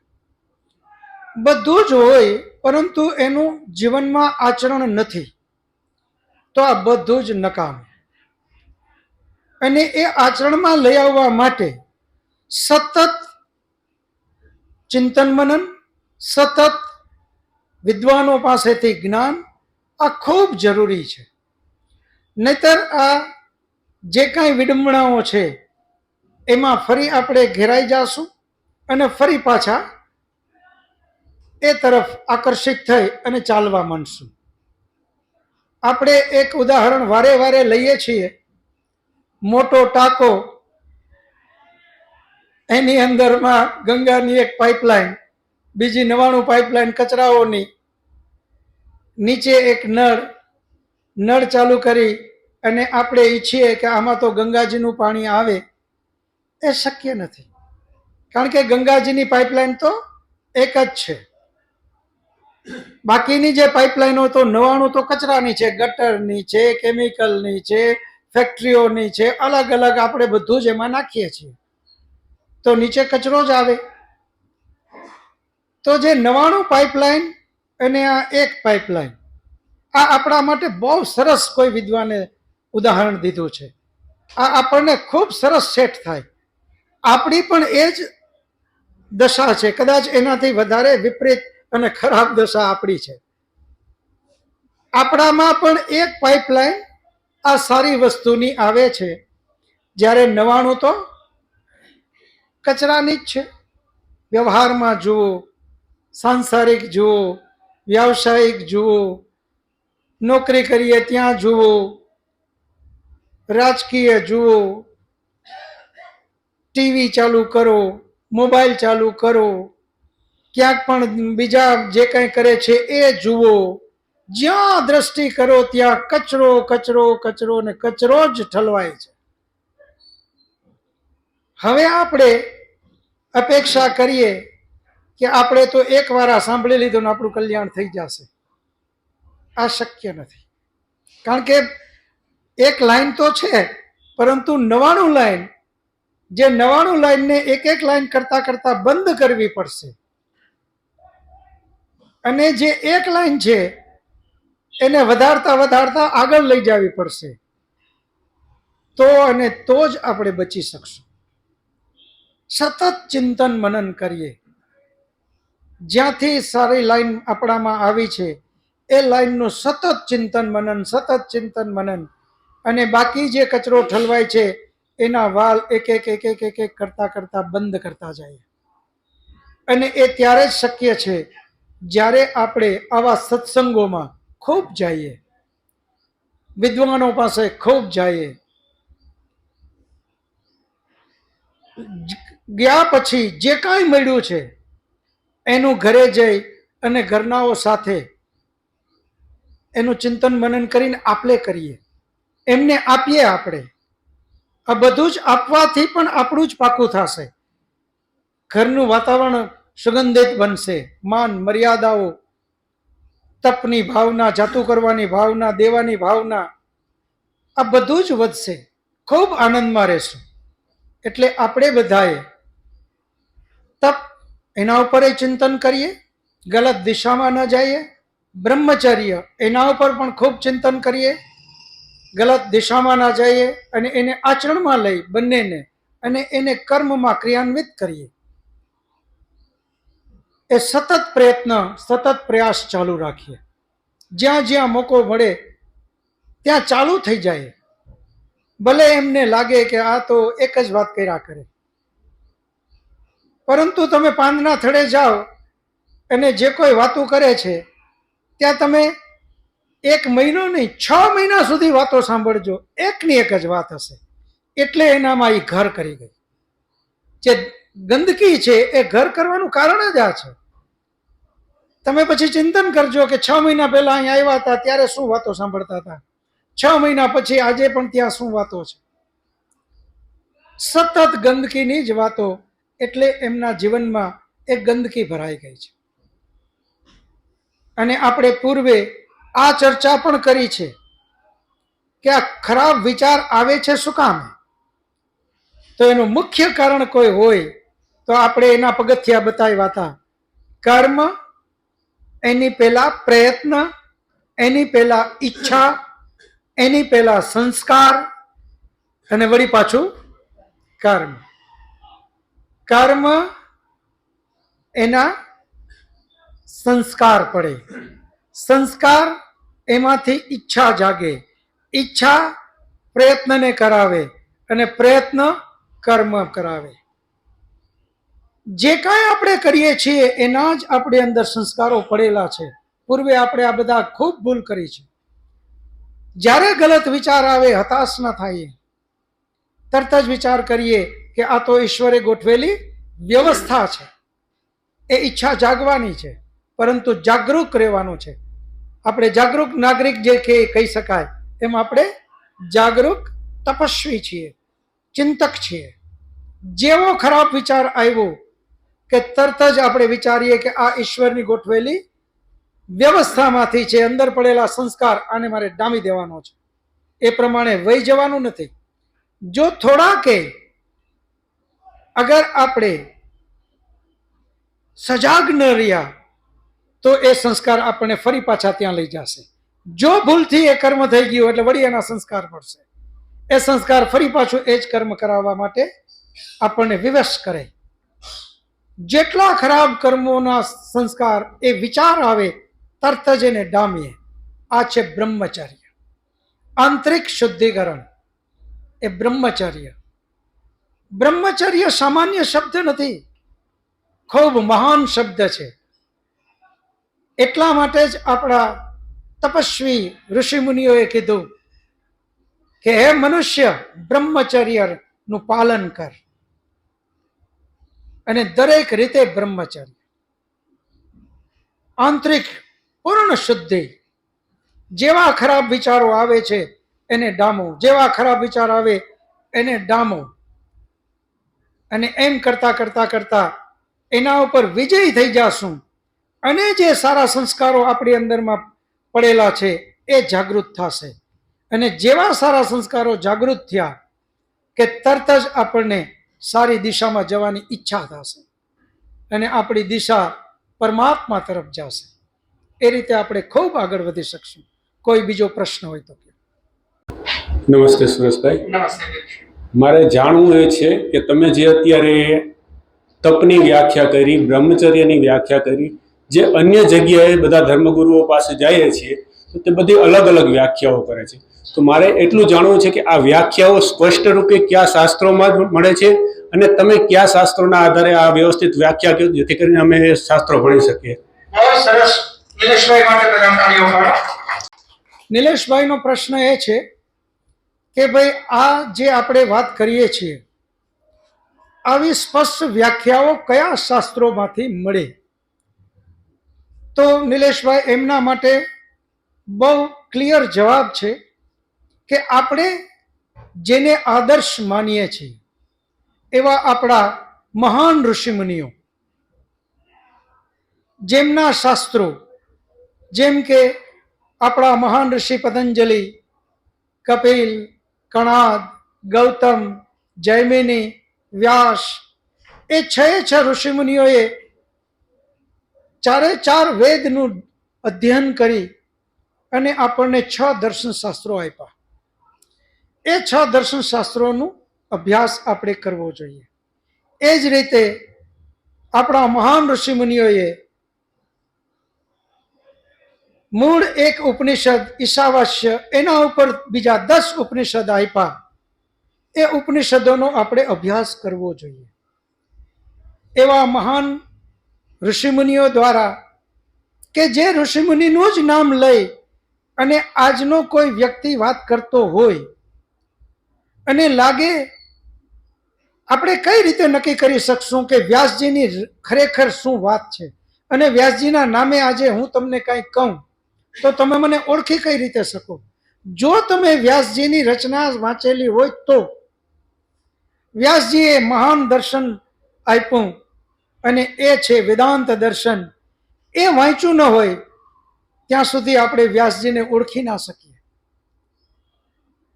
બધું જ હોય પરંતુ એનું જીવનમાં આચરણ નથી તો આ બધું જ નકામ. અને એ આચરણમાં લઈ આવવા માટે સતત ચિંતન મનન, સતત વિદ્વાનો પાસેથી જ્ઞાન આ ખૂબ જરૂરી છે. નહીતર આ જે કાંઈ વિડંબણાઓ છે એમાં ફરી આપણે ઘેરાઈ જાશું અને ફરી પાછા એ તરફ આકર્ષિત થઈ અને ચાલવા માંડશું. આપણે એક ઉદાહરણ વારે વારે લઈએ છીએ. મોટો ટાંકો, એની અંદરમાં ગંગાની એક પાઇપલાઇન, બીજી 99 પાઇપલાઇન કચરાઓની, નીચે એક નળ ચાલુ કરી અને આપણે ઈચ્છીએ કે આમાં તો ગંગાજીનું પાણી આવે, એ શક્ય નથી. કારણ કે ગંગાજીની પાઇપલાઇન તો એક જ છે. બાકીની જે પાઇપલાઇનો તો 99 તો કચરાની છે, ગટરની છે, કેમિકલની છે, ફેક્ટરીઓની છે, અલગ અલગ આપણે બધું જ એમાં નાખીએ છીએ તો નીચે કચરો જ આવે. તો જે 99 પાઇપલાઇન અને આ એક પાઇપલાઇન, આ આપણા માટે બહુ સરસ કોઈ વિદ્વાને ઉદાહરણ દીધું છે. આ આપણને ખૂબ સરસ સેટ થાય. આપણી પણ એ જ દશા છે, કદાચ એનાથી વધારે વિપરીત અને ખરાબ દશા આપણી છે. આપણામાં પણ એક પાઇપલાઇન આ સારી વસ્તુની આવે છે, જ્યારે 99 તો કચરાની જ છે. વ્યવહારમાં જુઓ, સાંસારિક જુઓ, વ્યાવસાયિક જુઓ, નોકરી કરીએ ત્યાં જુઓ, રાજકીય જુઓ, ટીવી ચાલુ કરો, મોબાઈલ ચાલુ કરો, ક્યાંક પણ બીજા જે કંઈ કરે છે એ જુઓ. જ્યાં દ્રષ્ટિ કરો ત્યાં કચરો કચરો કચરો ને કચરો જ ઠલવાય છે. હવે આપણે અપેક્ષા કરીએ કે આપણે તો એકવાર આ સાંભળી લીધું ને આપણું કલ્યાણ થઈ જશે. આ શક્ય નથી. કારણ કે એક લાઈન તો છે પરંતુ 99 લાઈન જે 99 લાઈનને એક લાઈન કરતા કરતા બંધ કરવી પડશે, અને જે એક લાઈન છે એને વધારતા વધારતા આગળ લઈ જવી પડશે, તો જ આપણે બચી શકશું. સતત ચિંતન મનન કરીએ. જ્યાંથી સારી લાઈન આપણામાં આવી છે એ લાઈનનું સતત ચિંતન મનન, અને બાકી જે કચરો ઠલવાય છે એના વાલ એક કરતા કરતા બંધ કરતા જાય. અને એ ત્યારે જ શક્ય છે જ્યારે આપણે આવા સત્સંગોમાં ખૂબ જઈએ, વિદ્વાનો પાસે ખૂબ જઈએ. ગયા પછી જે કાંઈ મળ્યું છે એનું ઘરે જઈ અને ઘરનાઓ સાથે એનું ચિંતન મનન કરીને આપણે કરીએ, એમને આપીએ. આપણે આ બધું જ આપવાથી પણ આપણું જ પાકું થશે. ઘરનું વાતાવરણ સુગંધિત બનશે. માન મર્યાદાઓ, તપની ભાવના, જાતું કરવાની ભાવના, દેવાની ભાવના, આ બધું જ વધશે. ખૂબ આનંદમાં રહેશું. એટલે આપણે બધાએ તપ એના ઉપર ચિંતન કરીએ, ગલત દિશામાં ન જઈએ. બ્રહ્મચર્ય એના ઉપર પણ ખૂબ ચિંતન કરીએ, ગલત દિશામાં ના જઈએ, અને એને આચરણમાં લઈ બંનેને, અને એને કર્મમાં ક્રિયાન્વિત કરીએ. એ સતત પ્રયત્ન, સતત પ્રયાસ ચાલુ રાખીએ. જ્યાં જ્યાં મોકો મળે ત્યાં ચાલુ થઈ જાય. ભલે એમને લાગે કે આ તો એક જ વાત કર્યા કરે, પરંતુ તમે પાંદના થડે જાઓ અને જે કોઈ વાતો કરે છે ત્યાં તમે 1 મહિનો નહીં, 6 મહિના સુધી વાતો સાંભળજો, એકની એક જ વાત હશે. એટલે એનામાં એ ઘર કરી ગઈ. જે ગંદકી છે એ ઘર કરવાનું કારણ જ આ છે. તમે પછી ચિંતન કરજો કે 6 મહિના પહેલા અહીંયા આવ્યા હતા ત્યારે શું વાતો સાંભળતા હતા, 6 મહિના પછી આજે પણ ત્યાં શું વાતો છે. સતત ગંદકીની જ વાતો, એટલે એમના જીવનમાં એક ગંદકી ભરાઈ ગઈ છે. અને આપણે પૂર્વે આ ચર્ચા પણ કરી છે કે આ ખરાબ વિચાર આવે છે શું કામ? તો એનું મુખ્ય કારણ કોઈ હોય તો આપણે એના પગથિયા બતાવ્યા હતા. કર્મ, એની પહેલા પ્રયત્ન, એની પહેલા ઈચ્છા, એની પહેલા સંસ્કાર, અને વળી પાછું કર્મ. કર્મ એના સંસ્કાર પડે, સંસ્કાર એમાંથી ઈચ્છા જાગે, ઈચ્છા પ્રયત્નને કરાવે, અને પ્રયત્ન કર્મ કરાવે. જે કાંઈ આપણે કરીએ છીએ એના જ આપણી અંદર સંસ્કારો પડેલા છે. પૂર્વે આપણે આ બધા ખૂબ ભૂલ કરી છે. જ્યારે ગલત વિચાર આવે, હતાશ ન થાય, તરત જ વિચાર કરીએ કે આ તો ઈશ્વરે ગોઠવેલી વ્યવસ્થા છે. એ ઈચ્છા જાગવાની છે, પરંતુ જાગૃત રહેવાનું છે. આપણે જાગૃત નાગરિક જે કહી શકાય એમ આપણે જાગૃત તપસ્વી છીએ, ચિંતક છીએ. જેવો ખરાબ વિચાર આવ્યો કે તરત જ આપણે વિચારીએ કે આ ઈશ્વરની ગોઠવેલી વ્યવસ્થામાંથી છે, અંદર પડેલા સંસ્કાર, આને મારે ડામી દેવાનો છે. એ પ્રમાણે વહી જવાનું નથી. જો થોડા કે અગર આપણે સજાગ ન રહ્યા તો એ સંસ્કાર આપણને ફરી પાછા ત્યાં લઈ જશે. જો ભૂલથી એ કર્મ થઈ ગયું એટલે વળી એના સંસ્કાર પડશે. એ સંસ્કાર ફરી પાછું એ જ કર્મ કરાવવા માટે આપણને વિવશ કરે. જેટલા ખરાબ કર્મોના સંસ્કાર એ વિચાર આવે તરત જ એને ડામીએ. આ છે બ્રહ્મચર્ય, આંતરિક શુદ્ધિકરણ. એ બ્રહ્મચર્ય. બ્રહ્મચર્ય સામાન્ય શબ્દ નથી, ખૂબ મહાન શબ્દ છે. એટલા માટે જ આપણા તપસ્વી ઋષિમુનિઓએ કીધું કે હે મનુષ્ય, બ્રહ્મચર્યનું પાલન કર. અને દરેક રીતે બ્રહ્મચર્ય. આંતરિક પૂર્ણ શુદ્ધિ. જેવા ખરાબ વિચારો આવે છે એને ડામો, જેવા ખરાબ વિચાર આવે એને ડામો, અને એમ કરતા કરતા કરતા એના ઉપર વિજય થઈ જશું. અને જે સારા સંસ્કારો આપણી અંદરમાં પડેલા છે એ જાગૃત થશે. અને જેવા સારા સંસ્કારો જાગૃત થયા કે તરત જ આપણને સારી દિશામાં જવાની ઈચ્છા થશે અને આપણી દિશા પરમાત્મા તરફ જશે. એ રીતે આપણે ખૂબ આગળ વધી શકશું. કોઈ બીજો પ્રશ્ન હોય તો. નમસ્તે સુરેશભાઈ. નમસ્તે. મારે જાણવું એ છે કે તમે જે અત્યારે તપની વ્યાખ્યા કરી, બ્રહ્મચર્યની વ્યાખ્યા કરી, જે અન્ય જગ્યાએ બધા ધર્મગુરુઓ પાસે જઈએ છીએ તો તે બધી અલગ અલગ વ્યાખ્યાઓ કરે છે. તો મારે એટલું જાણવું છે કે આ વ્યાખ્યાઓ સ્પષ્ટ રૂપે કયા શાસ્ત્રોમાં જ મળે છે અને તમે કયા શાસ્ત્રોના આધારે આ વ્યવસ્થિત વ્યાખ્યા કહો જેથી કરીને અમે એ શાસ્ત્રો ભણી શકીએ. બહુ સરસ. નિલેશભાઈ માટે પ્રથમ તાળીઓ પાડો. નિલેશભાઈનો પ્રશ્ન એ છે કે ભાઈ આ જે આપણે વાત કરીએ છીએ આવી સ્પષ્ટ વ્યાખ્યાઓ કયા શાસ્ત્રોમાંથી મળે? તો નિલેશભાઈ એમના માટે બહુ ક્લિયર જવાબ છે કે આપણે જેને આદર્શ માનીએ છીએ એવા આપણા મહાન ઋષિમુનિઓ, જેમના શાસ્ત્રો, જેમ કે આપણા મહાન ઋષિ પતંજલિ, કપિલ, કણાદ, ગૌતમ, જૈમિની, વ્યાસ, એ છ ઋષિમુનિઓએ ચારે ચાર વેદનું અધ્યયન કરી અને આપણને 6 દર્શન શાસ્ત્રો આપ્યા. એ 6 દર્શન શાસ્ત્રોનો અભ્યાસ આપણે કરવો જોઈએ. એ જ રીતે આપણા મહાન ઋષિમુનિઓએ મૂળ એક ઉપનિષદ ઈશાવાસ્ય, એના ઉપર બીજા 10 ઉપનિષદ આપ્યા. એ ઉપનિષદોનો આપણે અભ્યાસ કરવો જોઈએ. એવા મહાન ઋષિમુનિઓ દ્વારા કે જે ઋષિમુનિનું જ નામ લઈ અને આજનો કોઈ વ્યક્તિ વાત કરતો હોય અને લાગે, આપણે કઈ રીતે નક્કી કરી શકશું કે વ્યાસજીની ખરેખર શું વાત છે? અને વ્યાસજીના નામે આજે હું તમને કંઈ કહું તો તમે મને ઓળખી કઈ રીતે શકો? જો તમે વ્યાસજીની રચના વાંચેલી હોય તો વ્યાસજીએ મહાન દર્શન આપ્યું અને એ છે વેદાંત દર્શન. એ વાંચ્યું ન હોય ત્યાં સુધી આપણે વ્યાસજીને ઓળખી ના શકીએ.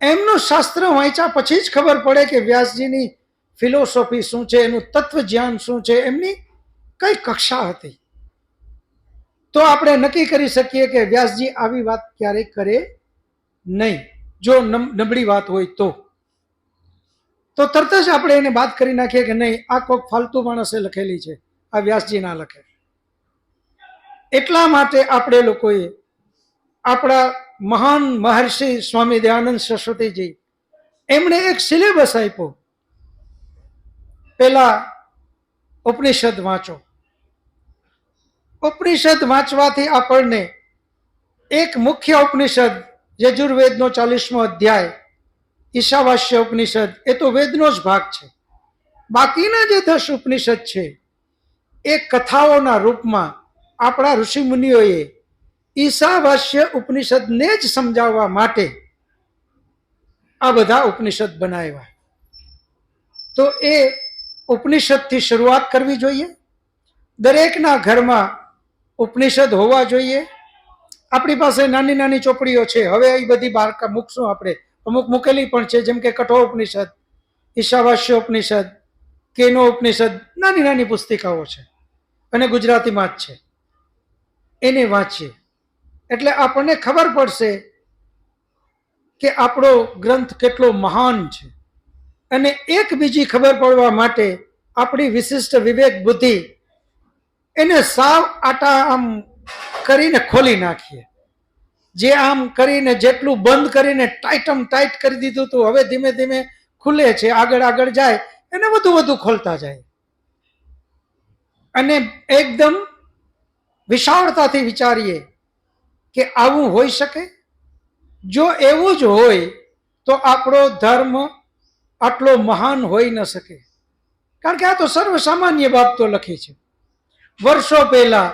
એમનું શાસ્ત્ર વાંચ્યા પછી જ ખબર પડે કે વ્યાસજીની ફિલોસોફી શું છે, એનું તત્વ જ્ઞાન શું છે, એમની કઈ કક્ષા હતી. તો આપણે નક્કી કરી શકીએ કે વ્યાસજી આવી વાત ક્યારેય કરે નહીં. જો નબળી વાત હોય તો તરત જ આપણે એને બાદ કરી નાખીએ કે નહીં, આ કોઈક ફાલતુ માણસે લખેલી છે, આ વ્યાસજી ના લખે. એટલા માટે આપણે લોકોએ આપણા મહાન મહર્ષિ સ્વામી દયાનંદ સરસ્વતીજી, એમણે એક સિલેબસ આપ્યો. પેલા ઉપનિષદ વાંચો. ઉપનિષદ વાંચવાથી આપણને એક મુખ્ય ઉપનિષદ યજુર્વેદનો 40મો અધ્યાય ઈશાવાસ્ય ઉપનિષદ, એ તો વેદનો જ ભાગ છે. બાકીના જે 10 ઉપનિષદ છે એ કથાઓના રૂપમાં આપણા ઋષિમુનિઓએ ઈશાવાસ્ય ઉપનિષદને જ સમજાવવા માટે આ બધા ઉપનિષદ બનાવ્યા. તો એ ઉપનિષદથી શરૂઆત કરવી જોઈએ. દરેકના ઘરમાં ઉપનિષદ હોવા જોઈએ. આપણી પાસે નાની નાની ચોપડીઓ છે, હવે એ બધી બહાર મૂકશું આપણે. અમુક મૂકેલી પણ છે, જેમ કે કઠોપનિષદ, ઈશાવાસ્ય ઉપનિષદ, કેનો ઉપનિષદ, નાની નાની પુસ્તિકાઓ છે અને ગુજરાતીમાં જ છે. એને વાંચીએ એટલે આપણને ખબર પડશે કે આપણો ગ્રંથ કેટલો મહાન છે. અને એક બીજી ખબર પડવા માટે આપણી વિશિષ્ટ વિવેક બુદ્ધિ એને સાવ આટા આમ કરીને ખોલી નાખીએ. જે આમ કરીને જેટલું બંધ કરીને ટાઈટ કરી દીધું હતું, હવે ધીમે ધીમે ખુલે છે, આગળ આગળ જાય એને વધુ વધુ ખોલતા જાય અને એકદમ વિશાળતાથી વિચારીએ કે આવું હોઈ શકે. જો એવું જ હોય તો આપણો ધર્મ આટલો મહાન હોઈ ન શકે. કારણ કે આ તો સર્વસામાન્ય બાબતો લખી છે. વર્ષો પહેલા,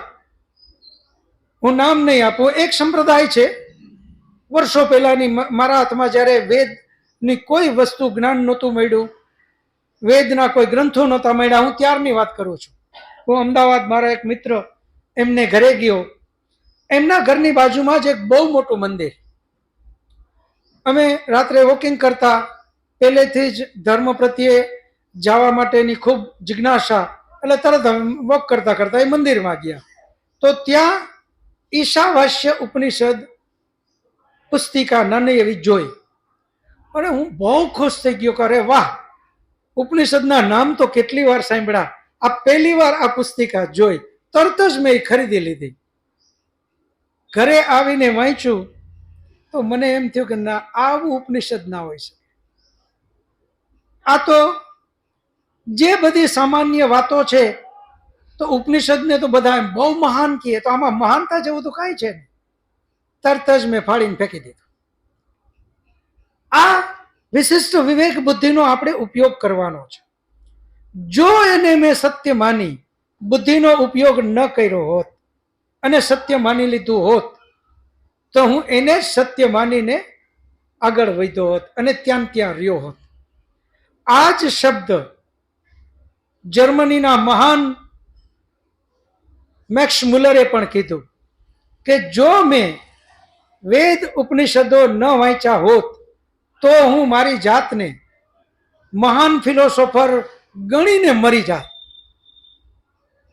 હું નામ નહીં આપું, એક સંપ્રદાય છે, વર્ષો પહેલાની મારા હાથમાં જ્યારે વેદની કોઈ વસ્તુ જ્ઞાન નહોતું મળ્યું, વેદના કોઈ ગ્રંથો નહોતા મળ્યા, હું ત્યારની વાત કરું છું. હું અમદાવાદ મારા એક મિત્ર એમને ઘરે ગયો. એમના ઘરની બાજુમાં જ એક બહુ મોટું મંદિર. અમે રાત્રે વોકિંગ કરતા, પહેલેથી જ ધર્મ પ્રત્યે જવા માટેની ખૂબ જિજ્ઞાસા, એટલે તરત વોક કરતા કરતા એ મંદિરમાં ગયા. તો ત્યાં ઈશાવાસ્ય ઉપનિષદ પુસ્તિકા નાની એવી જોઈ અને હું બહુ ખુશ થઈ ગયો કે અરે વાહ, ઉપનિષદના નામ તો કેટલી વાર સાંભળ્યા, આ પહેલી વાર આ પુસ્તિકા જોઈ. તરત જ મેં એ ખરીદી લીધી. ઘરે આવીને વાંચ્યું તો મને એમ થયું કે ના, આવું ઉપનિષદ ના હોય શકે. આ તો જે બધી સામાન્ય વાતો છે તો ઉપનિષદને તો બધા એમ બહુ મહાન કહીએ, તો આમાં મહાનતા જેવું તો કાંઈ છે નહીં. તરત જ મેં ફાડીને ફેંકી દીધું. આ વિશિષ્ટ વિવેક બુદ્ધિનો આપણે ઉપયોગ કરવાનો છે. જો એને મેં સત્ય માની બુદ્ધિનો ઉપયોગ ન કર્યો હોત અને સત્ય માની લીધું હોત તો હું એને જ સત્ય માનીને આગળ વધ્યો હોત અને ત્યાં રહ્યો હોત. આ જ શબ્દ જર્મનીના મહાન મેક્સ મુલરે પણ કીધું કે જો મેં વેદ ઉપનિષદો ન વાંચ્યા હોત તો હું મારી જાતને મહાન ફિલોસોફર ગણીને મરી જાત.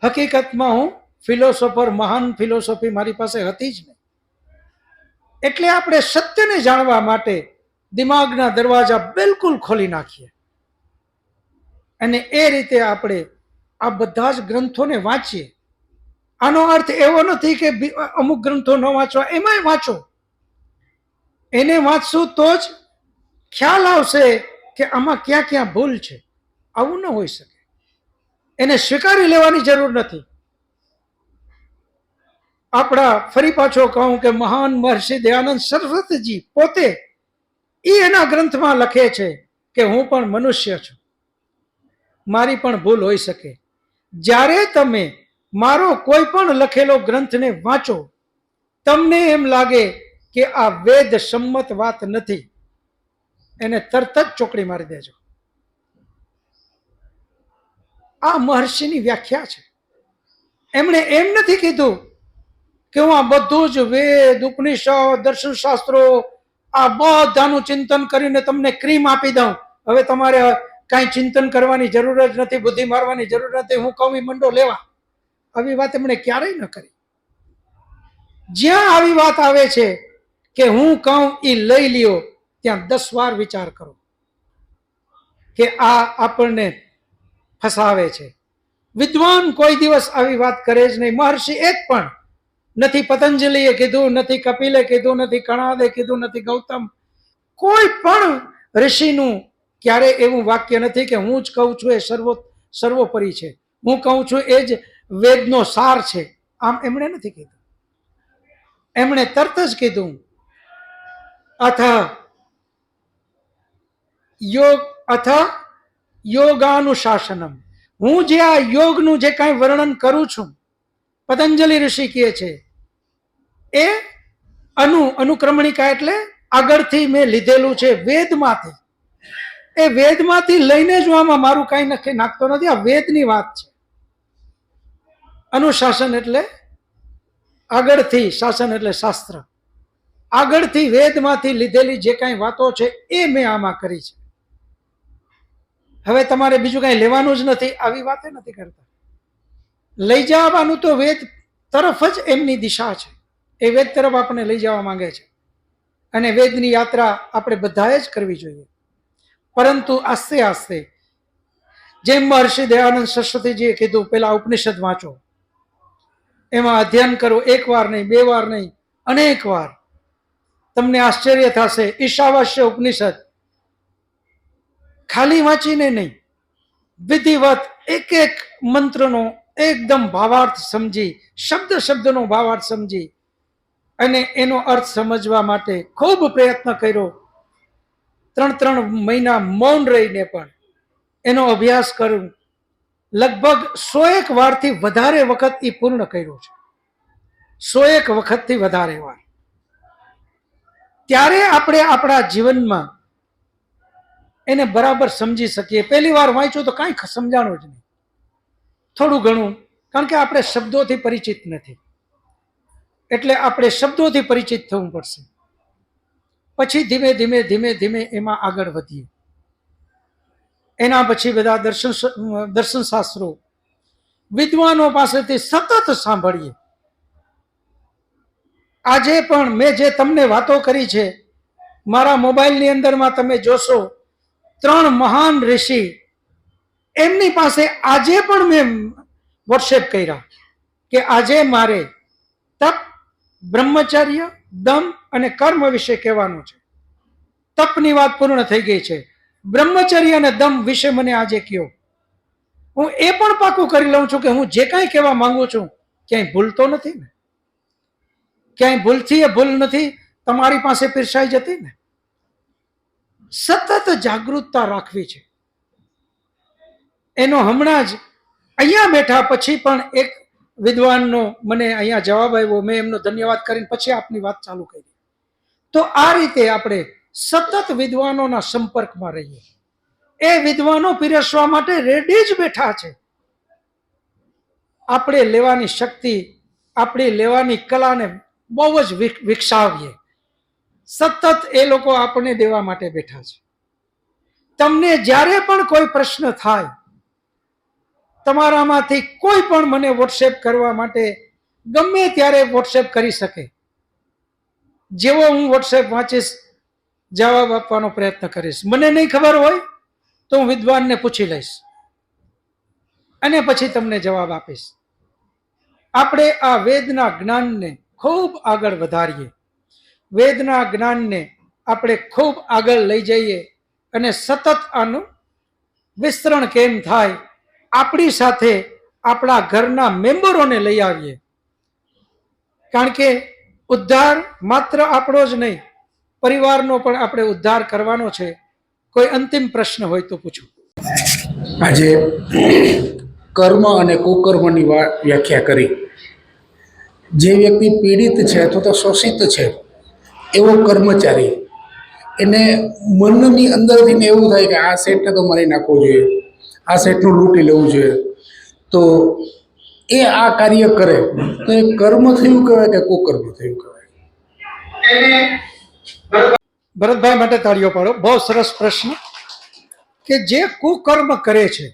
હકીકતમાં હું ફિલોસોફર, મહાન ફિલોસોફી મારી પાસે હતી જ નહીં. એટલે આપણે સત્યને જાણવા માટે દિમાગના દરવાજા બિલકુલ ખોલી નાખીએ અને એ રીતે આપણે આ બધા જ ગ્રંથોને વાંચીએ. આનો અર્થ એવો નથી કે અમુક ગ્રંથો ન વાંચવા, એમાંય વાંચો. એને વાંચશું તો જ ખ્યાલ આવશે કે આમાં ક્યાં ક્યાં ભૂલ છે. આવું ન હોઈ શકે. એને સ્વીકારી લેવાની જરૂર નથી. આપણા ફરી પાછો કહું કે મહાન મહર્ષિ દયાનંદ સરસ્વતીજી પોતે એના ગ્રંથમાં લખે છે કે હું પણ મનુષ્ય છું, મારી પણ ભૂલ હોઈ શકે. જ્યારે તમે મારો કોઈ પણ લખેલો ગ્રંથને વાંચો, તમને એમ લાગે કે આ વેદ સંમત વાત નથી, એને તરત જ ચોકડી મારી દેજો. આ મહર્ષિની વ્યાખ્યા છે. એમણે એમ નથી કીધું કે હું આ બધું જ વેદ, ઉપનિષદ, દર્શન શાસ્ત્રો આ બધાનું ચિંતન કરીને તમને ક્રીમ આપી દઉં, હવે તમારે કાંઈ ચિંતન કરવાની જરૂર જ નથી, બુદ્ધિ મારવાની જરૂર નથી, હું કહું એ મંડો લેવા. આવી વાત એમણે ક્યારેય ન કરી. જ્યાં આવી વાત આવે છે કે હું કહું એ લઈ લ્યો, ત્યાં 10 વાર વિચાર કરો કે આ આપણને ફસાવે છે. વિદ્વાન કોઈ દિવસ આવી વાત કરે જ નહીં. મહર્ષિ એક પણ નથી. પતંજલિએ કીધું નથી, કપિલે કીધું નથી, કણાદે કીધું નથી, ગૌતમ, કોઈ પણ ઋષિનું ક્યારે એવું વાક્ય નથી કે હું જ કહું છું એ સર્વોપરી છે, હું કહું છું એ જ વેદનો સાર છે. આમ એમણે નથી કીધું. એમણે તરત જ કીધું અથ યોગાનુશાસનમ. હું જે આ યોગનું જે કાંઈ વર્ણન કરું છું, પતંજલિ ઋષિ કહે છે એ અનુક્રમણિકા એટલે આગળથી મેં લીધેલું છે વેદમાંથી. એ વેદમાંથી લઈને જ આમાં મારું કાંઈ નક્કી નાખતો નથી. આ વેદની વાત છે. અનુશાસન એટલે આગળથી, શાસન એટલે શાસ્ત્ર. આગળથી વેદમાંથી લીધેલી જે કાંઈ વાતો છે એ મેં આમાં કરી છે. હવે તમારે બીજું કાંઈ લેવાનું જ નથી, આવી વાત નથી કરતા. લઈ જવાનું તો વેદ તરફ જ એમની દિશા છે. એ વેદ તરફ આપણે લઈ જવા માંગે છે અને વેદની યાત્રા આપણે બધાએ જ કરવી જોઈએ. પરંતુ આસ્તે આસ્તે, જેમ મહર્ષિ દયાનંદ સરસ્વતીજીએ કીધું, પેલા ઉપનિષદ વાંચો, એમાં અધ્યયન કરો, 1 વાર નહીં, 2 વાર નહીં, અનેક વાર. તમને આશ્ચર્ય થશે. ઈશાવાસ્ય ઉપનિષદ ખાલી વાંચીને નહીં, વિધિવત એક એક મંત્રનો એકદમ ભાવાર્થ સમજી, શબ્દ શબ્દનો ભાવાર્થ સમજી અને એનો અર્થ સમજવા માટે ખૂબ પ્રયત્ન કર્યો. 3 મહિના મૌન રહીને પણ એનો અભ્યાસ કરું. લગભગ 101 વારથી વધારે વખત એ પૂર્ણ કર્યો છે. 101 વખતથી વધારે વાર. ત્યારે આપણે આપણા જીવનમાં એને બરાબર સમજી શકીએ. પહેલી વાર વાંચ્યું તો કાંઈ સમજાણું જ નહીં, થોડું ઘણું, કારણ કે આપણે શબ્દોથી પરિચિત નથી. એટલે આપણે શબ્દોથી પરિચિત થવું પડશે. પછી ધીમે ધીમે ધીમે ધીમે એમાં આગળ વધીએ. એના પછી બધા દર્શન શાસ્ત્રો વિદ્વાનો પાસેથી સતત સાંભળીએ. આજે પણ મેં જે તમને વાતો કરી છે, મારા મોબાઈલની અંદરમાં તમે જોશો 3 મહાન ઋષિ, એમની પાસે આજે પણ મેં વોટ્સએપ કર્યા કે આજે મારે તપ, બ્રહ્મચર્ય, દમ અને કર્મ વિશે કહેવાનું છે. તપની વાત પૂર્ણ થઈ ગઈ છે, બ્રહ્મચર્ય અને દમ વિશે મને આજે કયો. હું એ પણ પાકું કરી લઉં છું કે હું જે કાંઈ કહેવા માંગુ છું ક્યાંય ભૂલ તો નથી ને, ક્યાંય ભૂલથી એ ભૂલ નથી તમારી પાસે પીરસાઈ જતી ને. સતત જાગૃતતા રાખવી છે. એનો હમણાં જ અહીંયા બેઠા પછી પણ એક વિદ્વાનનો મને અહીંયા જવાબ આવ્યો, મેં એમનો ધન્યવાદ કરીને પછી આપની વાત ચાલુ કરી. તો આ રીતે આપણે સતત વિદ્વાનોના સંપર્કમાં રહીએ. એ વિદ્વાનો પીરસવા માટે રેડી જ બેઠા છે. આપણે લેવાની શક્તિ, આપણી લેવાની કલાને બહુ જ વિકસાવીએ. સતત એ લોકો આપણને દેવા માટે બેઠા છે. તમને જ્યારે પણ કોઈ પ્રશ્ન થાય, તમારામાંથી કોઈ પણ મને વોટ્સએપ કરવા માટે ગમે ત્યારે વોટ્સએપ કરી શકે. જેવો હું વોટ્સએપ વાંચીશ જવાબ આપવાનો પ્રયત્ન કરીશ. મને નહીં ખબર હોય તો હું વિદ્વાનને પૂછી લઈશ અને પછી તમને જવાબ આપીશ. આપણે આ વેદના જ્ઞાનને ખૂબ આગળ વધારીએ, વેદના જ્ઞાનને આપણે ખૂબ આગળ લઈ જઈએ અને સતત આનું વિસ્તરણ કેમ થાય, આપણી સાથે આપણા ઘરના મેમ્બરોને લઈ આવીએ. કારણ કે ઉદ્ધાર માત્ર આપણો જ નહીં, પરિવારનો પણ આપણે ઉદ્ધાર કરવાનો છે. કોઈ અંતિમ પ્રશ્ન હોય તો પૂછો. આજે કર્મ અને કુકર્મની વ્યાખ્યા કરી. જે વ્યક્તિ પીડિત છે અથવા તો શોષિત છે એવો કર્મચારી, એને મનની અંદરથી એવું થાય કે આ શેઠને તો મારી નાખવો જોઈએ, આ શેઠનું લૂંટી લેવું જોઈએ, તો એ આ કાર્ય કરે તો એ કર્મ થયું કહેવાય કે કુકર્મ થયું કહેવાય? ભરતભાઈ માટે તાળીઓ પાડો. બહુ સરસ પ્રશ્ન. કે જે કુકર્મ કરે છે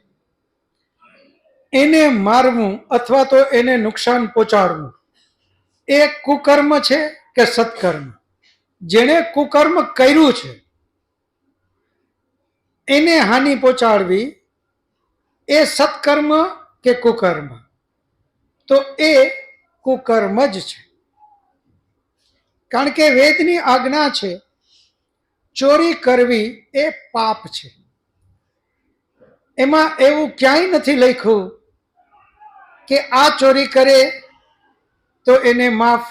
એને મારવું અથવા તો એને નુકસાન પહોંચાડવું, એ કુકર્મ છે કે સત્કર્મ? જેણે કુકર્મ કર્યું છે એને હાનિ પહોંચાડવી, એ સત્કર્મ કે કુકર્મ? તો એ કુકર્મ જ છે. કારણ કે વેદની આજ્ઞા છે ચોરી કરવી એ પાપ છે. એમાં એવું ક્યાંય નથી લખ્યું કે આ ચોરી કરે તો એને માફ,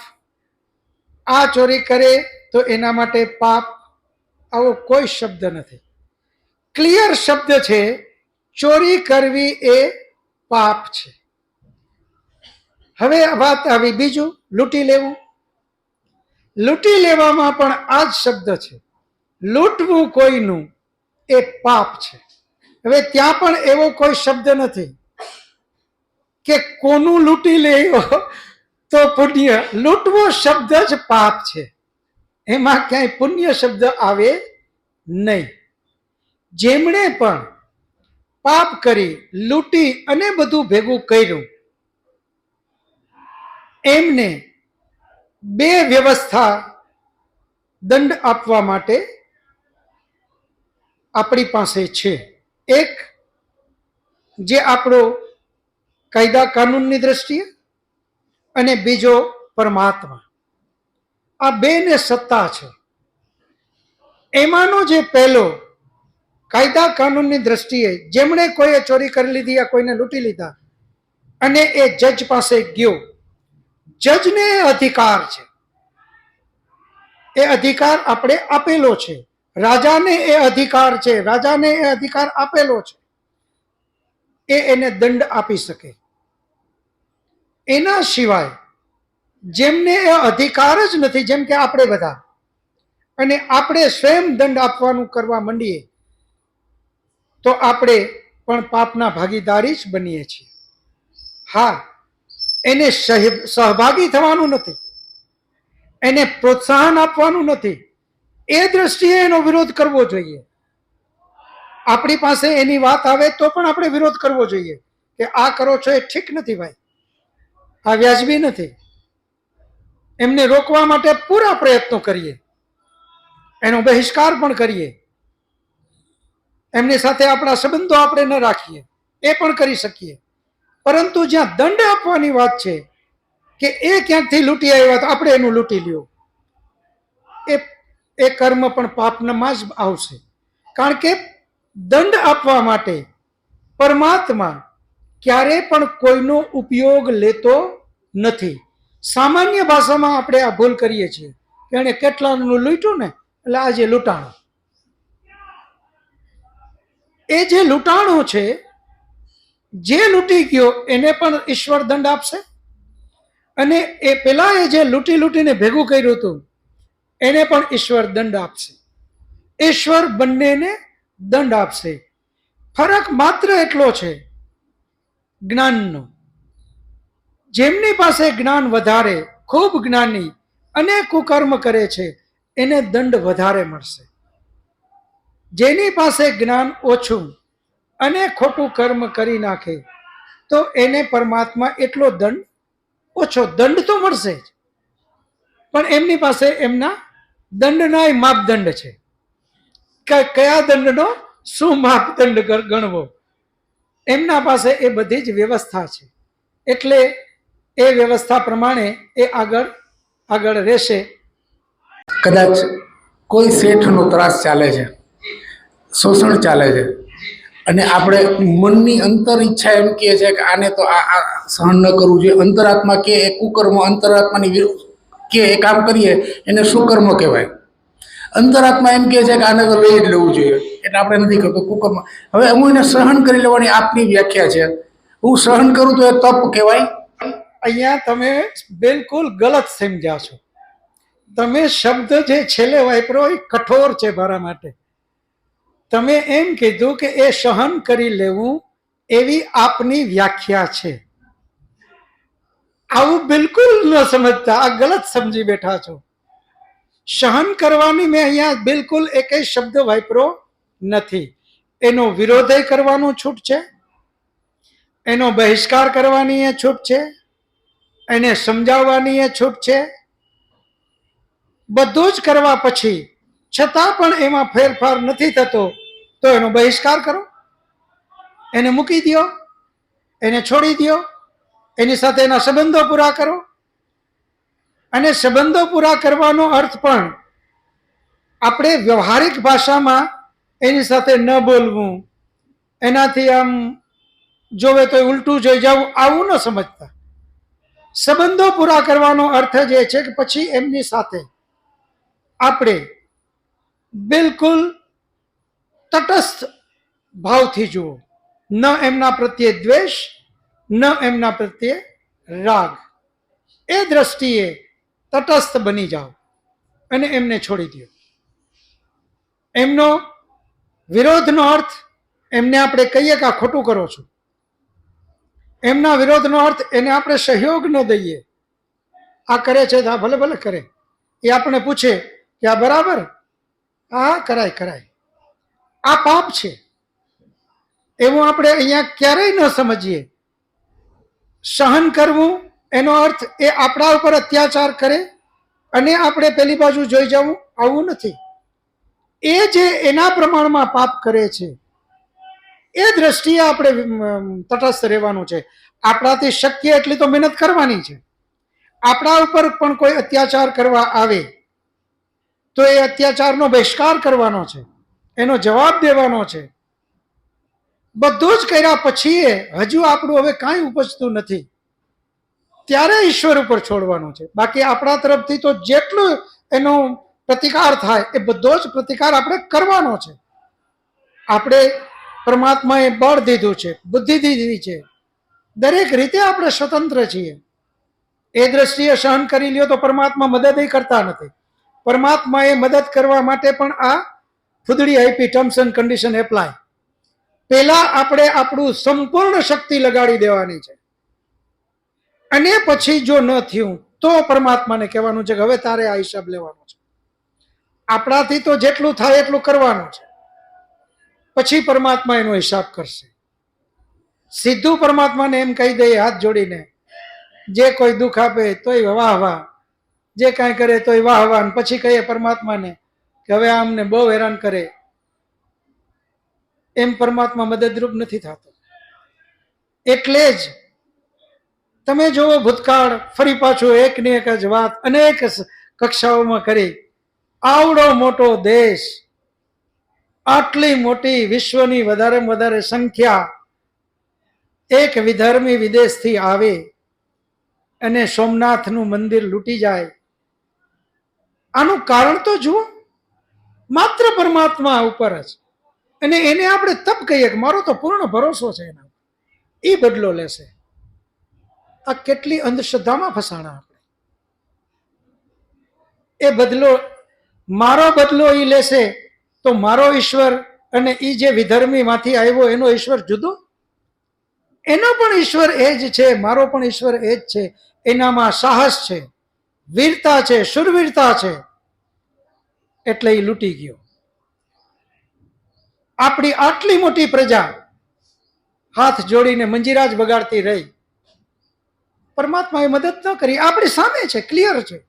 આ ચોરી કરે તો એના માટે પાપ. આવો કોઈ શબ્દ નથી. ક્લિયર શબ્દ છે, ચોરી કરવી એ પાપ છે. હવે વાત આવી બીજું, લૂંટી લેવું. લૂંટી લેવામાં પણ આ જ શબ્દ છે, લૂંટવું કોઈનું એ પાપ છે. હવે ત્યાં પણ એવો કોઈ શબ્દ નથી કે કોનું લૂંટી લેવો તો પુણ્ય. લૂંટવો શબ્દ જ પાપ છે, એમાં ક્યાંય પુણ્ય શબ્દ આવે નહીં. જેમણે પણ પાપ કરી, લૂંટી અને બધું ભેગું કર્યું, એમને 2 વ્યવસ્થા દંડ આપવા માટે આપણી પાસે છે. એક જે આપણો કાયદા કાનૂનની દ્રષ્ટિએ, અને બીજો પરમાત્મા. આ 2 ને સત્તા છે. એમાંનો જે પહેલો કાયદા કાનૂનની દ્રષ્ટિએ, જેમણે કોઈએ ચોરી કરી લીધી યા કોઈને લૂંટી લીધા અને એ જજ પાસે ગયો, જજને અધિકાર છે, એ અધિકાર આપણે આપેલો છે. રાજાને એ અધિકાર છે, રાજાને એ અધિકાર આપેલો છે, એ એને દંડ આપી શકે. એના સિવાય જેમને એ અધિકાર જ નથી, જેમ કે આપણે બધા, અને આપણે સ્વયં દંડ આપવાનું કરવા માંડીએ તો આપણે પણ પાપના ભાગીદારી જ બનીએ છીએ. હા, એને સહભાગી થવાનું નથી, એને પ્રોત્સાહન આપવાનું નથી, એ દ્રષ્ટિએ એનો વિરોધ કરવો જોઈએ. આપણી પાસે એની વાત આવે તો પણ આપણે વિરોધ કરવો જોઈએ કે આ કરો છો એ ઠીક નથી ભાઈ, આ વ્યાજબી નથી. એમને રોકવા માટે પૂરા પ્રયત્નો કરીએ, એનો બહિષ્કાર પણ કરીએ, એમની સાથે આપણા સંબંધો આપણે ન રાખીએ, એ પણ કરી શકીએ. પરંતુ જ્યાં દંડ આપવાની વાત છે કે એ ક્યાંકથી લૂંટી આવ્યા તો આપણે એનું લૂંટી લ્યો, એ કર્મ પણ પાપમાં જ આવશે. કારણ કે દંડ આપવા માટે પરમાત્મા ક્યારે પણ કોઈનો ઉપયોગ લેતો નથી. સામાન્ય ભાષામાં આપણે આ ભૂલ કરીએ છીએ કે એને કેટલાનું લૂંટ્યું ને એટલે આજે લૂંટાણું. એ જે લૂંટાણું છે, જે લૂંટી ગયો એને પણ ઈશ્વર દંડ આપશે, અને એ પેલા એ જે લૂંટીને ભેગું કર્યું હતું એને પણ ઈશ્વર દંડ આપશે. ઈશ્વર બંનેને દંડ આપશે. ફરક માત્ર એટલો છે જ્ઞાનનો. જેમની પાસે જ્ઞાન વધારે, ખૂબ જ્ઞાની અને કુકર્મ કરે છે એને દંડ વધારે મળશે. જેની પાસે જ્ઞાન ઓછું અને ખોટું કર્મ કરી નાખે તો એને પરમાત્મા એટલો દંડ ઓછો. દંડ તો મળશે જ, પણ એમની પાસે એમના દંડના માપદંડ છે કે કયા દંડનો શું માપદંડ ગણવો, એમના પાસે એ બધી જ વ્યવસ્થા છે. એટલે એ વ્યવસ્થા પ્રમાણે એ આગળ રહેશે. કદાચ કોઈ શેઠનો ત્રાસ ચાલે છે, શોષણ ચાલે છે, અને આપણે મનની અંતર ઈચ્છા એમ કહે છે કે આને તો આ સહન ન કરવું જોઈએ. અંતરાત્મા કે એ કુકર્મ, અંતરાત્માની વિરુદ્ધ કે એ કામ કરીએ એને સુકર્મ કહેવાય. અંતરાત્મા એમ કહે છે કે આને તો લઈ જ લેવું જોઈએ, એટલે આપણે નથી કરતો કુકર્મ. હવે હું એને સહન કરી લેવાની આપની વ્યાખ્યા છે. હું સહન કરું તો એ તપ કહેવાય? અહીંયા તમે બિલકુલ ગલત સમજ્યા છો. તમે શબ્દ જે છેલ્લે વાપરો એ કઠોર છે મારા માટે. તમે એમ કીધું કે એ સહન કરી લેવું એવી આપની વ્યાખ્યા છે. આવું બિલકુલ ન સમજતા, આ ગલત સમજી બેઠા છો. સહન કરવાની મેં અહીંયા બિલકુલ એકેય શબ્દ વાપરો નથી. એનો વિરોધ કરવાનું છૂટ છે, એનો બહિષ્કાર કરવાની એ છૂટ છે, એને સમજાવવાની એ છૂટ છે. બધું જ કરવા પછી છતાં પણ એમાં ફેરફાર નથી થતો તો એનો બહિષ્કાર કરો, એને મૂકી દો, એને છોડી દો, એની સાથે એના સંબંધો પૂરા કરો. અને સંબંધો પૂરા કરવાનો અર્થ પણ આપણે વ્યવહારિક ભાષામાં એની સાથે ન બોલવું, એનાથી આમ જોવે તો ઉલટું જોઈ જવું, આવું ન સમજતા. સંબંધો પૂરા કરવાનો અર્થ જ એ છે કે પછી એમની સાથે આપણે બિલકુલ તટસ્થ ભાવથી જુઓ, ન એમના પ્રત્યે દ્વેષ, ન એમના પ્રત્યે રાગ. એ દ્રષ્ટિએ તટસ્થ બની જાઓ અને એમને છોડી દો. એમનો વિરોધનો અર્થ એમને આપણે કહીએ કે આ ખોટું કરો છો. એમના વિરોધનો અર્થ એને આપણે સહયોગ ન દઈએ. આ કરે છે તો આ ભલે ભલે કરે. એ આપણે પૂછે કે આ બરાબર, હા કરાય, આ પાપ છે, એવું આપણે અહીંયા ક્યારેય ન સમજીએ. સહન કરવું એનો અર્થ એ આપણા ઉપર અત્યાચાર કરે અને આપણે પેલી બાજુ જોઈ જવું, આવું નથી. એ જે એના પ્રમાણમાં પાપ કરે છે એ દ્રષ્ટિએ આપણે તટસ્થ રહેવાનું છે. આપણાથી શક્ય એટલી તો મહેનત કરવાની છે. આપણા ઉપર પણ કોઈ અત્યાચાર કરવા આવે તો એ અત્યાચારનો બહિષ્કાર કરવાનો છે, એનો જવાબ દેવાનો છે. બધું જ કર્યા પછી હજુ આપણું હવે કાંઈ ઉપજતું નથી ત્યારે ઈશ્વર ઉપર છોડવાનું છે. બાકી આપણા તરફથી તો જેટલું એનો પ્રતિકાર થાય એ બધો જ પ્રતિકાર આપણે કરવાનો છે. આપણે પરમાત્માએ બળ દીધું છે, બુદ્ધિ દીધી છે, દરેક રીતે આપણે સ્વતંત્ર છીએ. એ દ્રષ્ટિએ સહન કરી લ્યો તો પરમાત્મા મદદ કરતા નથી. પરમાત્માએ મદદ કરવા માટે પણ આ ફૂદડી આપી, ટર્મ્સ એન્ડ કન્ડિશન એપ્લાય. પેલા આપણે આપણું સંપૂર્ણ શક્તિ લગાડી દેવાની છે અને પછી જો ન થયું તો પરમાત્માને કહેવાનું છે કે હવે તારે આ હિસાબ લેવાનો છે. આપણાથી તો જેટલું થાય એટલું કરવાનું છે, પછી પરમાત્મા એનો હિસાબ કરશે. સીધું પરમાત્માને એમ કહી દઈએ હાથ જોડીને, જે કોઈ દુઃખ આપે તોય વાહ વાહ, જે કાંઈ કરે તોય વાહ વાહ, પછી કહીએ પરમાત્માને કે હવે આમને બહુ હેરાન કરે, એમ પરમાત્મા મદદરૂપ નથી થતો. એટલે જ તમે જોવો ભૂતકાળ ફરી પાછું એકની એક જ વાત અનેક કક્ષાઓમાં કરી. આવડો મોટો દેશ, આટલી મોટી વિશ્વની વધારેમાં વધારે સંખ્યા એક વિધર્મી વિદેશથી આવે અને સોમનાથનું મંદિર લૂંટી જાય. આનું કારણ તો જુઓ, માત્ર પરમાત્મા ઉપર જ. અને એને આપણે તપ કહીએ કે મારો તો પૂર્ણ ભરોસો છે એના, એ બદલો લેશે. આ કેટલી અંધશ્રદ્ધામાં ફસાણા આપણે. એ બદલો, મારો બદલો એ લેશે તો મારો ઈશ્વર અને એ જે વિધર્મી માંથી આવ્યો એનો ઈશ્વર જુદો? એનો પણ ઈશ્વર એ જ છે, મારો પણ ઈશ્વર એ જ છે. એનામાં સાહસ છે, વીરતા છે, શુરવીરતા છે, એટલે એ લૂંટી ગયો. આપણી આટલી મોટી પ્રજા હાથ જોડીને મંજીરા જ બગાડતી રહી, પરમાત્માએ મદદ ન કરી. આપણી સામે છે, ક્લિયર છે.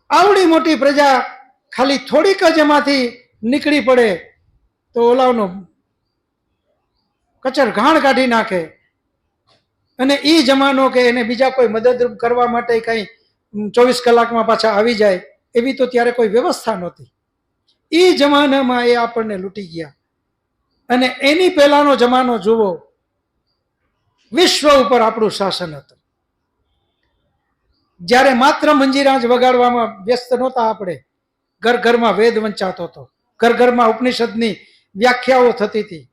આવડી મોટી પ્રજા ખાલી થોડીક જ એમાંથી નીકળી પડે તો ઓલાનો કચર ઘાણ કાઢી નાખે. અને એ જમાનો કે એને બીજા કોઈ મદદરૂપ કરવા માટે કઈ 24 કલાકમાં પાછા આવી જાય એવી તો ત્યારે કોઈ વ્યવસ્થા નહોતી. એ જમાનામાં એ આપણને લૂંટી ગયા. અને એની પહેલાનો જમાનો જુઓ, વિશ્વ ઉપર આપણું શાસન હતું. જ્યારે માત્ર મંજીરા જ વગાડવામાં વ્યસ્ત નહોતા આપણે, ઘર ઘરમાં વેદ વંચાતો હતો, ઘર ઘરમાં ઉપનિષદની વ્યાખ્યાઓ થતી હતી,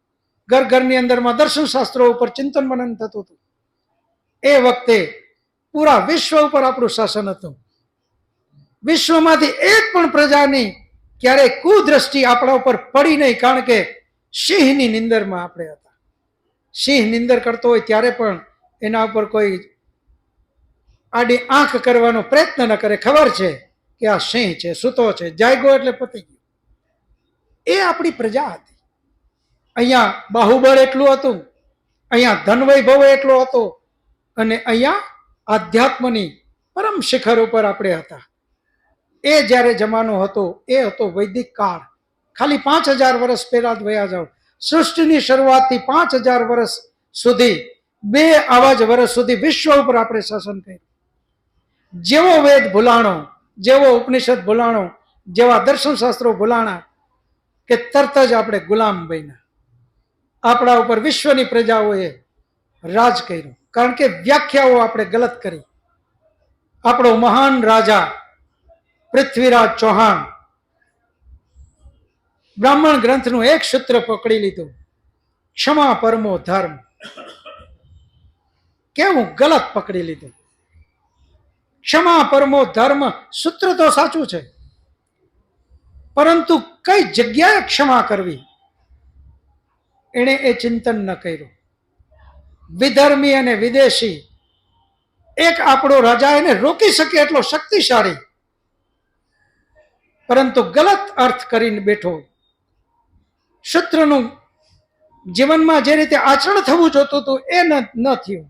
ઘર ઘરની અંદરમાં દર્શન શાસ્ત્રો ઉપર ચિંતન મનન થતું હતું. એ વખતે પૂરા વિશ્વ ઉપર આપણું શાસન હતું. વિશ્વમાંથી એક પણ પ્રજાની ક્યારેય કુદ્રષ્ટિ આપણા ઉપર પડી નહીં, કારણ કે સિંહની નિંદરમાં આપણે હતા. સિંહ નિંદર કરતો હોય ત્યારે પણ એના ઉપર કોઈ આડી આંખ કરવાનો પ્રયત્ન ન કરે. ખબર છે કે આ સિંહ છે, સૂતો છે, જાગ્યો એટલે પતી ગયો. એ આપણી પ્રજા હતી. અહીંયા બાહુબળ એટલું હતું, અહીંયા ધન વૈભવ એટલો હતો, અને અહીંયા આધ્યાત્મની પરમ શિખર ઉપર આપણે હતા. એ જ્યારે જમાનો હતો એ હતો વૈદિક કાળ. ખાલી 5000 વર્ષ પહેલા જ વયા જાઓ. સૃષ્ટિની શરૂઆતથી 5000 વર્ષ સુધી, 2 આવા જ વર્ષ સુધી વિશ્વ ઉપર આપણે શાસન કર્યું. જેવો વેદ ભૂલાણો, જેવો ઉપનિષદ ભૂલાણો, જેવા દર્શન શાસ્ત્રો ભૂલાણા કે તરત જ આપણે ગુલામ બન્યા. આપણા ઉપર વિશ્વની પ્રજાઓએ રાજ કર્યું, કારણ કે વ્યાખ્યાઓ આપણે ગલત કરી. આપણો મહાન રાજા પૃથ્વીરાજ ચૌહાણ બ્રાહ્મણ ગ્રંથનું એક સૂત્ર પકડી લીધું, ક્ષમા પરમો ધર્મ. કેવું ગલત પકડી લીધું. ક્ષમા પરમો ધર્મ સૂત્ર તો સાચું છે, પરંતુ કઈ જગ્યાએ ક્ષમા કરવી એણે એ ચિંતન ન કર્યું. વિધર્મી અને વિદેશી, એક આપણો રાજા એને રોકી શકે એટલો શક્તિશાળી, પરંતુ ગલત અર્થ કરીને બેઠો. શત્રુનું જીવનમાં જે રીતે આચરણ થવું જોતું હતું એ ન થયું.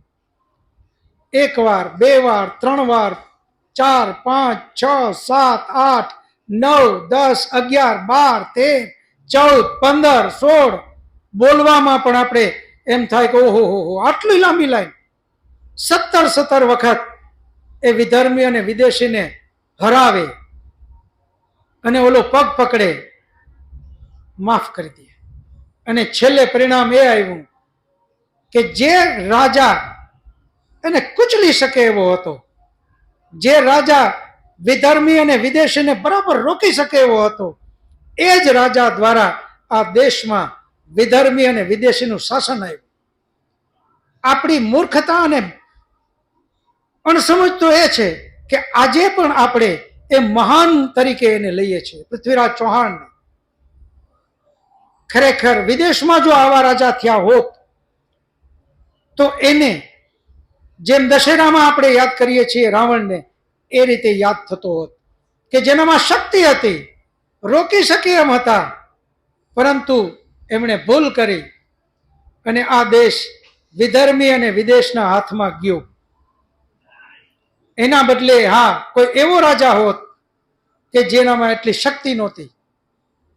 1 વાર, 2 વાર, 3 વાર, 4, 5, 6, 7, 8, 9, 10, 11, 12, 13, 14, 15, 16 બોલવામાં પણ આપણે એમ થાય કે ઓહો હો, આટલી લાંબી લાઈન. 17 વખત એ વિધર્મી અને વિદેશીને હરાવે અને ઓલો પગ પકડે, માફ કરી દે. અને છેલ્લે પરિણામ એ આવ્યું કે જે રાજા એને કુચલી શકે એવો હતો, જે રાજા વિધર્મી અને વિદેશીને બરાબર રોકી શકે એવો હતો, એ જ રાજા દ્વારા આ દેશમાં વિધર્મી અને વિદેશીનું શાસન આવ્યું. આપણી મૂર્ખતા અને અણસમજ તો એ છે કે આજે પણ આપણે એ મહાન તરીકે એને લઈએ છીએ, પૃથ્વીરાજ ચૌહાણ. ખરેખર વિદેશમાં જો આવા રાજા થયા હોત તો એને જેમ દશેરામાં આપણે યાદ કરીએ છીએ રાવણને, એ રીતે યાદ થતો હોત કે જેનામાં શક્તિ હતી, રોકી શકે એમ હતા, પરંતુ એમણે ભૂલ કરી અને આ દેશ વિધર્મી અને વિદેશના હાથમાં ગયો. એના બદલે હા કોઈ એવો રાજા હોત કે જેનામાં એટલી શક્તિ નહોતી,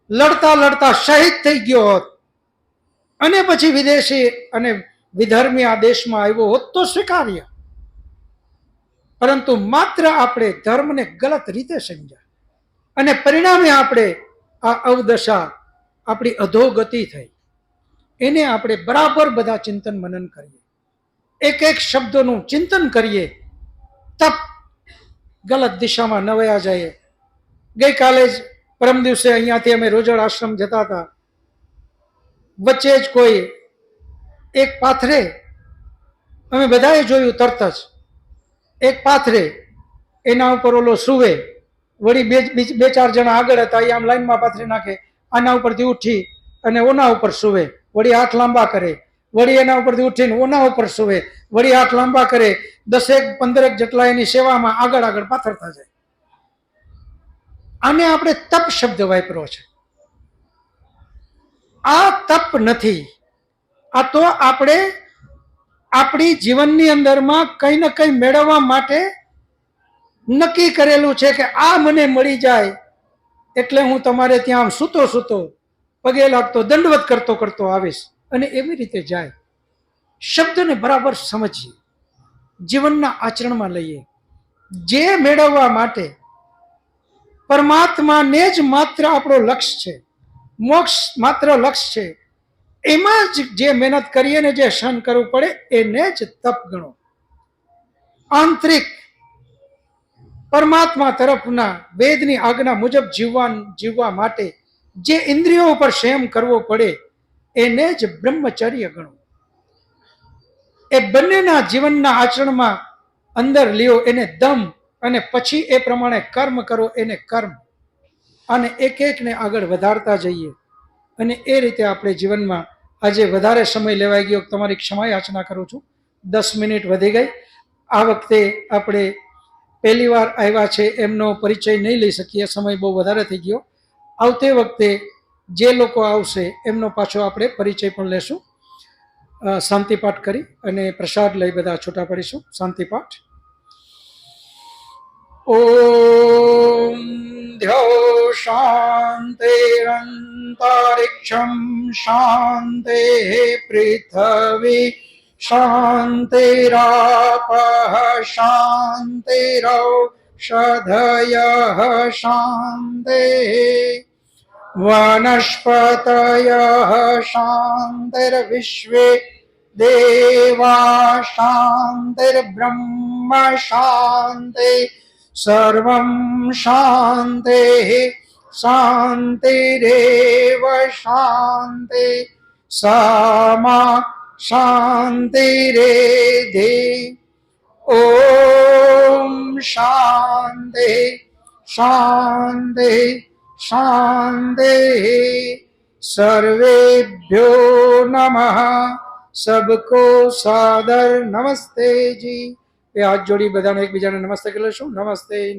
લડતા લડતા શહીદ થઈ ગયો હોત અને પછી વિદેશી અને વિધર્મી આ દેશમાં આવ્યો હોત તો સ્વીકાર્ય. પરંતુ માત્ર આપણે ધર્મને ગલત રીતે સમજ્યા અને પરિણામે આપણે આ અવદશા, આપણી અધોગતિ થઈ. એને આપણે બરાબર બધા ચિંતન મનન કરીએ, એક એક શબ્દોનું ચિંતન કરીએ, તપ ગલત દિશામાં ન વયા જઈએ. ગઈકાલે જ પરમ દિવસે અહીંયાથી અમે રોજડ આશ્રમ જતા હતા, વચ્ચે જ કોઈ એક પાથરે, અમે બધાએ જોયું તરત જ, એક પાથરે એના ઉપર ઓલો સુવે, વળી બે ચાર જણા આગળ હતા, એ આમ લાઈનમાં પાથરી નાખે, આના ઉપરથી ઉઠી અને ઓના ઉપર સુવે, વળી હાથ લાંબા કરે, વળી એના ઉપરથી ઉઠીને ઓના ઉપર સુવે, વળી હાથ લાંબા કરે, 10-15 જેટલા એની સેવામાં આગળ આગળ પાથરતા જાય. આને આપણે તપ શબ્દ વાપર્યો છે. આ તપ નથી, આ તો આપણે આપણી જીવનની અંદરમાં કંઈ ને કંઈ મેળવવા માટે નક્કી કરેલું છે કે આ મને મળી જાય એટલે હું તમારે ત્યાં સૂતો સૂતો પગે લાગતો દંડવત કરતો કરતો આવીશ, અને એવી રીતે જાય. શબ્દને બરાબર સમજીએ, જીવનના આચરણમાં લઈએ. જે મેળવવા માટે પરમાત્માને જ માત્ર આપણો લક્ષ્ય છે, મોક્ષ માત્ર લક્ષ્ય છે, એમાં જ જે મહેનત કરીએ ને જે સહન કરવું પડે એને જ તપ ગણો. આંતરિક પરમાત્મા તરફના વેદની આજ્ઞા મુજબ જીવવા માટે જે ઇન્દ્રિયો ઉપર સંયમ કરવો પડે એને જ બ્રહ્મચર્ય ગણો. એ બંનેના જીવનના આચરણમાં અંદર લ્યો એને દમ, અને પછી એ પ્રમાણે કર્મ કરો એને કર્મ, અને એક એકને આગળ વધારતા જઈએ. અને એ રીતે આપણે જીવનમાં આજે વધારે સમય લેવાઈ ગયો, તમારી ક્ષમા યાચના કરું છું, 10 મિનિટ વધી ગઈ. આ વખતે આપણે પહેલી વાર આવ્યા છે એમનો પરિચય નહીં લઈ શકીએ, સમય બહુ વધારે થઈ ગયો. આવતી વખતે જે લોકો આવશે એમનો પાછો આપણે પરિચય પણ લેશું. શાંતિપાઠ કરી અને પ્રસાદ લઈ બધા છૂટા પડીશું. શાંતિપાઠ. ઓમ ધ્યો શાંતિરંતરિક્ષમ શાંતિ પૃથ્વી શાંતિરાપઃ શાંતિરૌષધયઃ શાંતિ વનસ્પતયઃ શાંતિર્વિશ્વે દેવા શાંતિર્બ્રહ્મ શાંતિ સર્વં શાંતિ શાંતિરેવ શાંતિ સમા શાંતિરેધિ. ઓમ શાંતિ શાંતિ શાંતિ. સર્વેભ્યો નમઃ. સબકો સાદર નમસ્તે જી. એ હાથ જોડી બધાને એકબીજાને નમસ્તે કરી લઈશું. નમસ્તે.